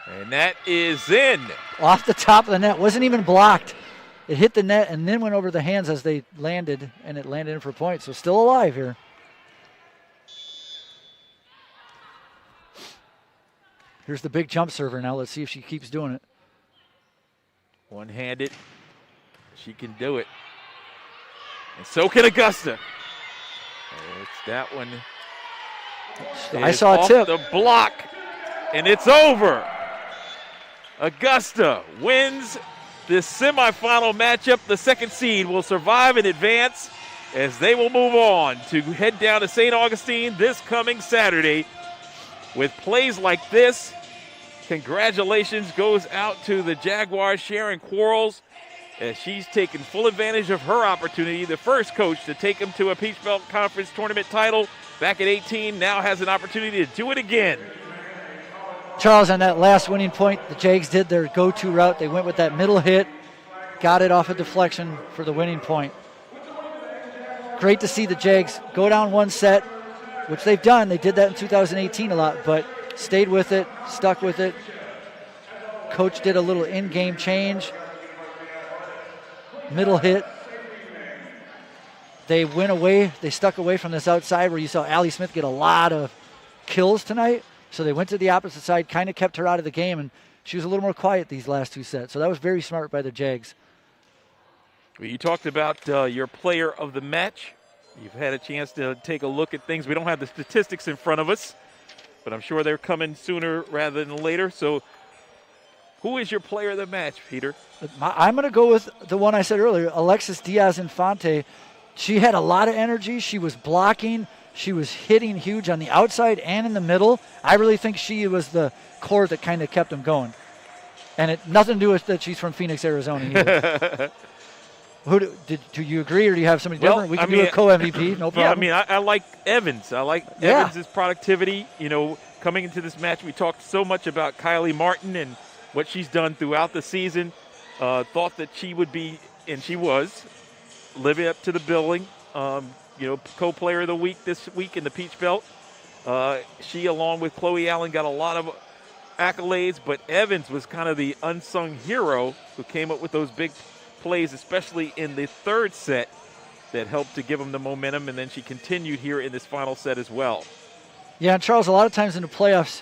S1: And that is in.
S2: Off the top of the net. Wasn't even blocked. It hit the net and then went over the hands as they landed, and it landed in for points. So still alive here. Here's the big jump server now. Let's see if she keeps doing it.
S1: One-handed. She can do it. And so can Augusta. It's that one.
S2: I saw a tip.
S1: The block, and it's over. Augusta wins this semifinal matchup. The second seed will survive and advance as they will move on to head down to St. Augustine this coming Saturday. With plays like this, congratulations goes out to the Jaguars, Sharon Quarles, as she's taken full advantage of her opportunity. The first coach to take them to a Peach Belt Conference tournament title back at 18 now has an opportunity to do it again.
S2: Charles, on that last winning point, the Jags did their go-to route. They went with that middle hit, got it off a deflection for the winning point. Great to see the Jags go down one set, which they've done. They did that in 2018 a lot, but stayed with it, stuck with it. Coach did a little in-game change. Middle hit. They went away. They stuck away from this outside where you saw Allie Smith get a lot of kills tonight. So they went to the opposite side, kind of kept her out of the game, and she was a little more quiet these last two sets. So that was very smart by the Jags.
S1: Well, you talked about your player of the match. You've had a chance to take a look at things. We don't have the statistics in front of us, but I'm sure they're coming sooner rather than later. So who is your player of the match, Peter?
S2: I'm going to go with the one I said earlier, Alexis Diaz-Infante. She had a lot of energy. She was blocking. She was hitting huge on the outside and in the middle. I really think she was the core that kind of kept them going. And it nothing to do with that she's from Phoenix, Arizona either. Do you agree, or do you have somebody different? We can do a co-MVP, no problem.
S1: Yeah, I mean, I like Evans. I like Evans' productivity. You know, coming into this match, we talked so much about Kylie Martin and what she's done throughout the season. Thought that she would be, and she was, living up to the billing. Co-player of the week this week in the Peach Belt. She, along with Chloe Allen, got a lot of accolades, but Evans was kind of the unsung hero who came up with those big plays, especially in the third set, that helped to give them the momentum, and then she continued here in this final set as well.
S2: Yeah, and Charles, a lot of times in the playoffs,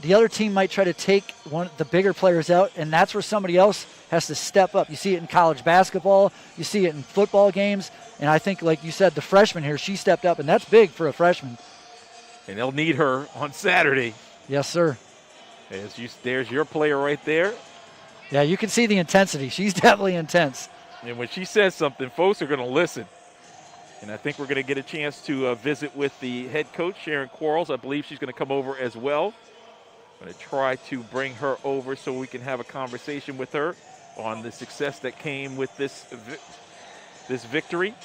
S2: the other team might try to take the bigger players out, and that's where somebody else has to step up. You see it in college basketball. You see it in football games. And I think, like you said, the freshman here, she stepped up, and that's big for a freshman.
S1: And they'll need her on Saturday.
S2: Yes, sir.
S1: There's your player right there.
S2: Yeah, you can see the intensity. She's definitely intense.
S1: And when she says something, folks are going to listen. And I think we're going to get a chance to visit with the head coach, Sharon Quarles. I believe she's going to come over as well. I'm going to try to bring her over so we can have a conversation with her on the success that came with this victory.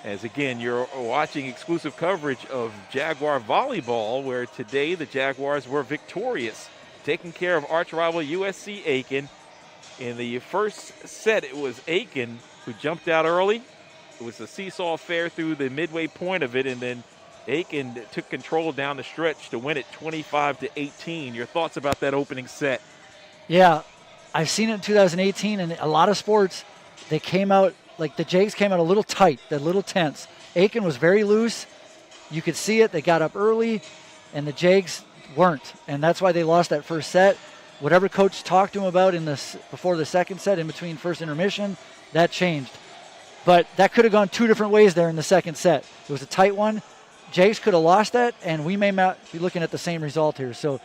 S1: As again, you're watching exclusive coverage of Jaguar volleyball, where today the Jaguars were victorious, taking care of arch rival USC-Aiken. In the first set, it was Aiken who jumped out early. It was a seesaw affair through the midway point of it, and then Aiken took control down the stretch to win it 25-18. Your thoughts about that opening set?
S2: Yeah, I've seen it in 2018, and a lot of sports, they came out, like the Jags came out a little tight, a little tense. Aiken was very loose. You could see it. They got up early, and the Jags weren't, and that's why they lost that first set. Whatever coach talked to him about before the second set, in between first intermission, that changed. But that could have gone two different ways there in the second set. It was a tight one. Jags could have lost that, and we may not be looking at the same result here. So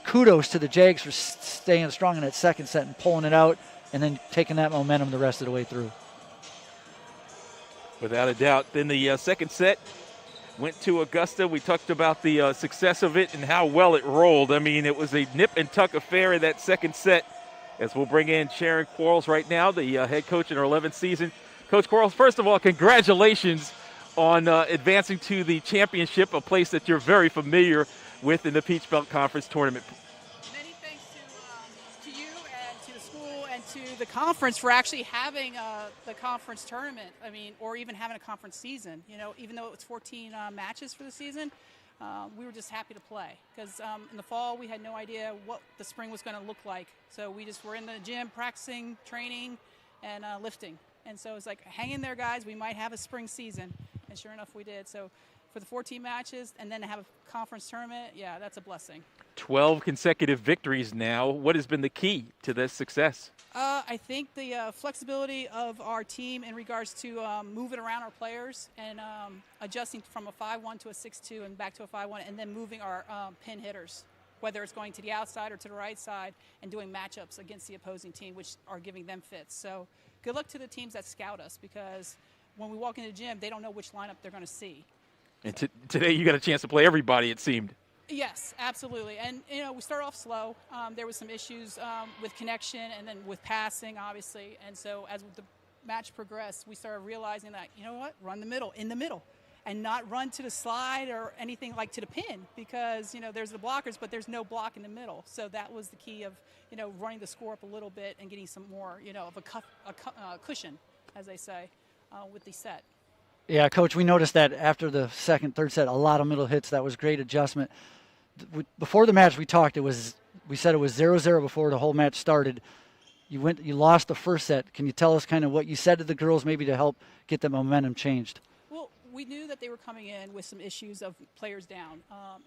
S2: kudos to the Jags for staying strong in that second set and pulling it out and then taking that momentum the rest of the way through.
S1: Without a doubt. Then the second set went to Augusta. We talked about the success of it and how well it rolled. I mean, it was a nip-and-tuck affair in that second set, as we'll bring in Sharon Quarles right now, the head coach in her 11th season. Coach Quarles, first of all, congratulations on advancing to the championship, a place that you're very familiar with in the Peach Belt Conference tournament.
S5: Many thanks to you and to the school the conference for actually having the conference tournament. I mean, or even having a conference season. You know, even though it was 14 matches for the season, we were just happy to play because in the fall we had no idea what the spring was going to look like. So we just were in the gym practicing, training, and lifting. And so it's like, hang in there, guys. We might have a spring season, and sure enough, we did. So for the 14 matches and then to have a conference tournament, yeah, that's a blessing.
S1: 12 consecutive victories now. What has been the key to this success?
S5: I think the flexibility of our team in regards to moving around our players and adjusting from a 5-1 to a 6-2 and back to a 5-1, and then moving our pin hitters, whether it's going to the outside or to the right side, and doing matchups against the opposing team, which are giving them fits. So good luck to the teams that scout us, because when we walk into the gym, they don't know which lineup they're going to see.
S1: And today you got a chance to play everybody, it seemed.
S5: Yes, absolutely. And, you know, we started off slow. There was some issues with connection and then with passing, obviously. And so as the match progressed, we started realizing that, you know what, run the middle, in the middle, and not run to the slide or anything like to the pin, because, you know, there's the blockers, but there's no block in the middle. So that was the key of, you know, running the score up a little bit and getting some more, you know, of a cushion, as they say, with the set.
S2: Yeah, Coach, we noticed that after the second, third set, a lot of middle hits. That was great adjustment. Before the match, we said it was 0-0 before the whole match started. You lost the first set. Can you tell us kind of what you said to the girls, maybe to help get the momentum changed?
S5: Well, we knew that they were coming in with some issues of players down,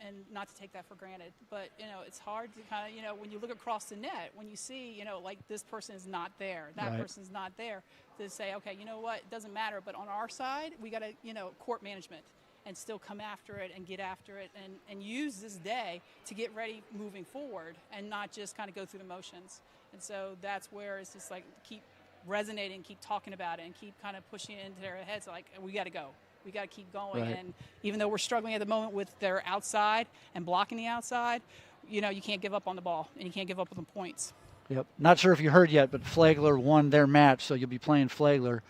S5: and not to take that for granted. But, you know, it's hard to kind of, you know, when you look across the net, when you see, you know, like this person is not there, that
S2: right.
S5: person's not there, to say, okay, you know what, it doesn't matter. But on our side, we got to, you know, court management and still come after it and get after it and use this day to get ready moving forward and not just kind of go through the motions. And so that's where it's just like keep resonating, keep talking about it, and keep kind of pushing it into their heads like, we got to go. We got to keep going.
S2: Right.
S5: And even though we're struggling at the moment with their outside and blocking the outside, you know, you can't give up on the ball and you can't give up on the points.
S2: Yep. Not sure if you heard yet, but Flagler won their match, so you'll be playing Flagler.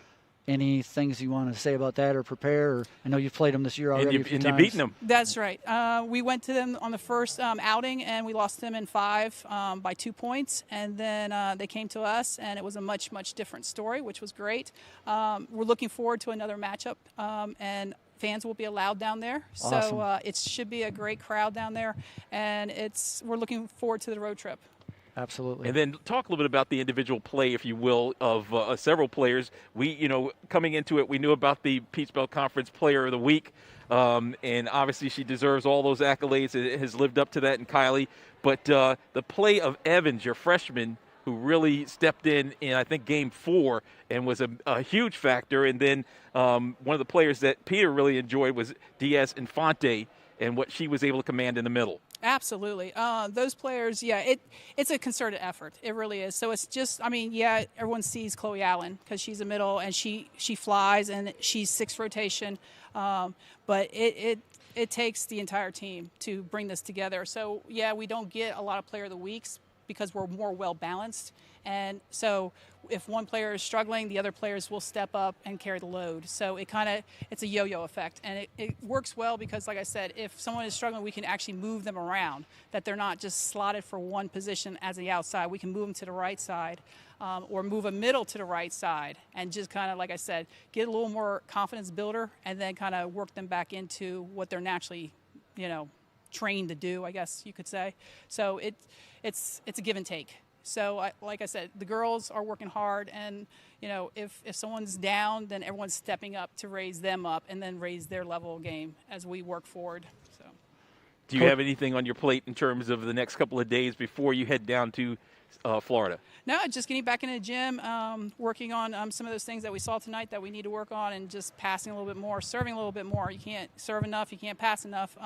S2: Any things you want to say about that or prepare? Or I know you've played them this year already a few times.
S1: And you've beaten them.
S5: That's right. We went to them on the first outing, and we lost them in 5 by 2 points. And then they came to us, and it was a much, much different story, which was great. We're looking forward to another matchup, and fans will be allowed down there.
S2: Awesome.
S5: So it should be a great crowd down there, and we're looking forward to the road trip.
S2: Absolutely.
S1: And then talk a little bit about the individual play, if you will, of several players. We, you know, coming into it, we knew about the Peach Belt Conference Player of the Week, and obviously she deserves all those accolades. It has lived up to that in Kylie. But the play of Evans, your freshman, who really stepped in I think, Game 4 and was a huge factor. And then one of the players that Peter really enjoyed was Diaz Infante and what she was able to command in the middle.
S5: Absolutely. Those players, yeah, it's a concerted effort. It really is. So it's just, I mean, yeah, everyone sees Chloe Allen because she's a middle and she flies and she's 6th rotation. But it takes the entire team to bring this together. So, yeah, we don't get a lot of player of the weeks because we're more well-balanced. And so if one player is struggling, the other players will step up and carry the load. So it's a yo-yo effect. And it works well because, like I said, if someone is struggling, we can actually move them around, that they're not just slotted for one position as the outside. We can move them to the right side or move a middle to the right side and just kind of, like I said, get a little more confidence builder and then kind of work them back into what they're naturally, you know, trained to do, I guess you could say. So it's a give and take. So, like I said, the girls are working hard, and, you know, if someone's down, then everyone's stepping up to raise them up and then raise their level of game as we work forward. So,
S1: do you have anything on your plate in terms of the next couple of days before you head down to Florida?
S5: No, just getting back in the gym, working on some of those things that we saw tonight that we need to work on, and just passing a little bit more, serving a little bit more. You can't serve enough, you can't pass enough.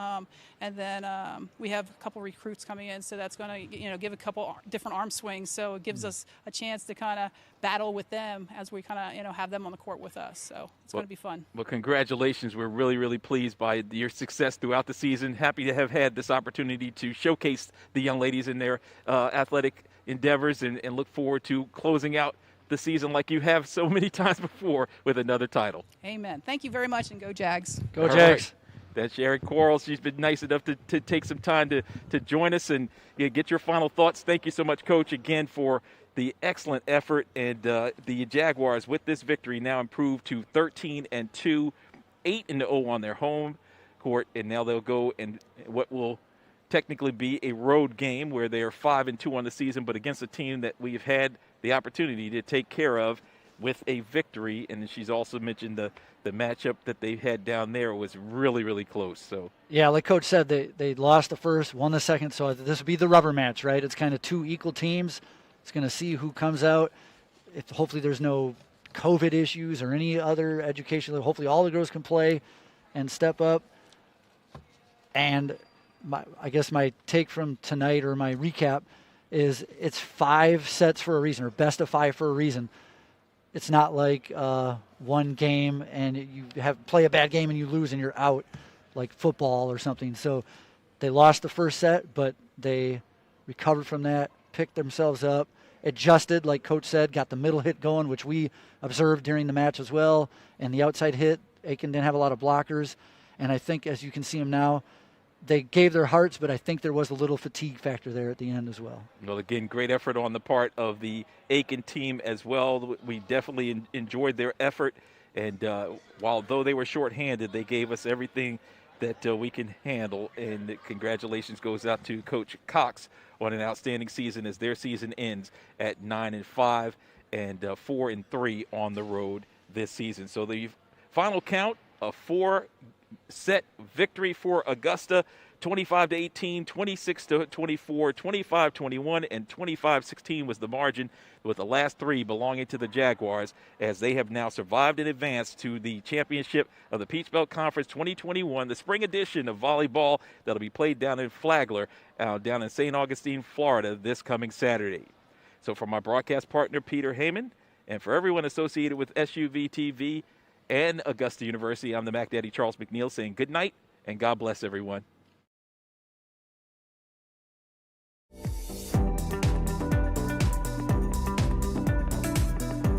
S5: And then we have a couple recruits coming in, so that's going to, you know, give a couple different arm swings. So it gives us a chance to kind of battle with them as we kind of, you know, have them on the court with us. So it's going to be fun.
S1: Well, congratulations. We're really, really pleased by your success throughout the season. Happy to have had this opportunity to showcase the young ladies in their athletic endeavors and look forward to closing out the season like you have so many times before with another title.
S5: Amen. Thank you very much, and go Jags.
S2: Go Jags.
S1: Right. That's Sherry Quarles. She's been nice enough to take some time to join us and get your final thoughts. Thank you so much, Coach, again for the excellent effort, and the Jaguars with this victory now improved to 13-2, 8-0 on their home court, and now they'll go in what will technically be a road game where they are 5-2 on the season, but against a team that we've had the opportunity to take care of with a victory. And she's also mentioned the matchup that they had down there was really, really close. So
S2: yeah, like Coach said, they lost the first, won the second, so this will be the rubber match, right? It's kind of two equal teams. It's going to see who comes out. Hopefully there's no COVID issues or any other education. Hopefully all the girls can play and step up. And I guess my take from tonight, or my recap, is it's 5 sets for a reason, or best of 5 for a reason. It's not like one game and you play a bad game and you lose and you're out, like football or something. So they lost the first set, but they recovered from that, picked themselves up, adjusted, like Coach said, got the middle hit going, which we observed during the match as well, and the outside hit. Aiken didn't have a lot of blockers, and I think, as you can see them now, they gave their hearts, but I think there was a little fatigue factor there at the end as well.
S1: Well, again, great effort on the part of the Aiken team as well. We definitely enjoyed their effort, and though they were shorthanded, they gave us everything that we can handle, and congratulations goes out to Coach Cox on an outstanding season as their season ends at 9-5 and 4-3 on the road this season. So the final count, a 4-set victory for Augusta, 25-18, 26-24, 25-21, and 25-16 was the margin, with the last 3 belonging to the Jaguars, as they have now survived and advanced to the championship of the Peach Belt Conference 2021, the spring edition of volleyball that'll be played down in Flagler, down in St. Augustine, Florida, this coming Saturday. So for my broadcast partner, Peter Heyman, and for everyone associated with SUV-TV and Augusta University, I'm the Mac Daddy Charles McNeil saying good night and God bless everyone.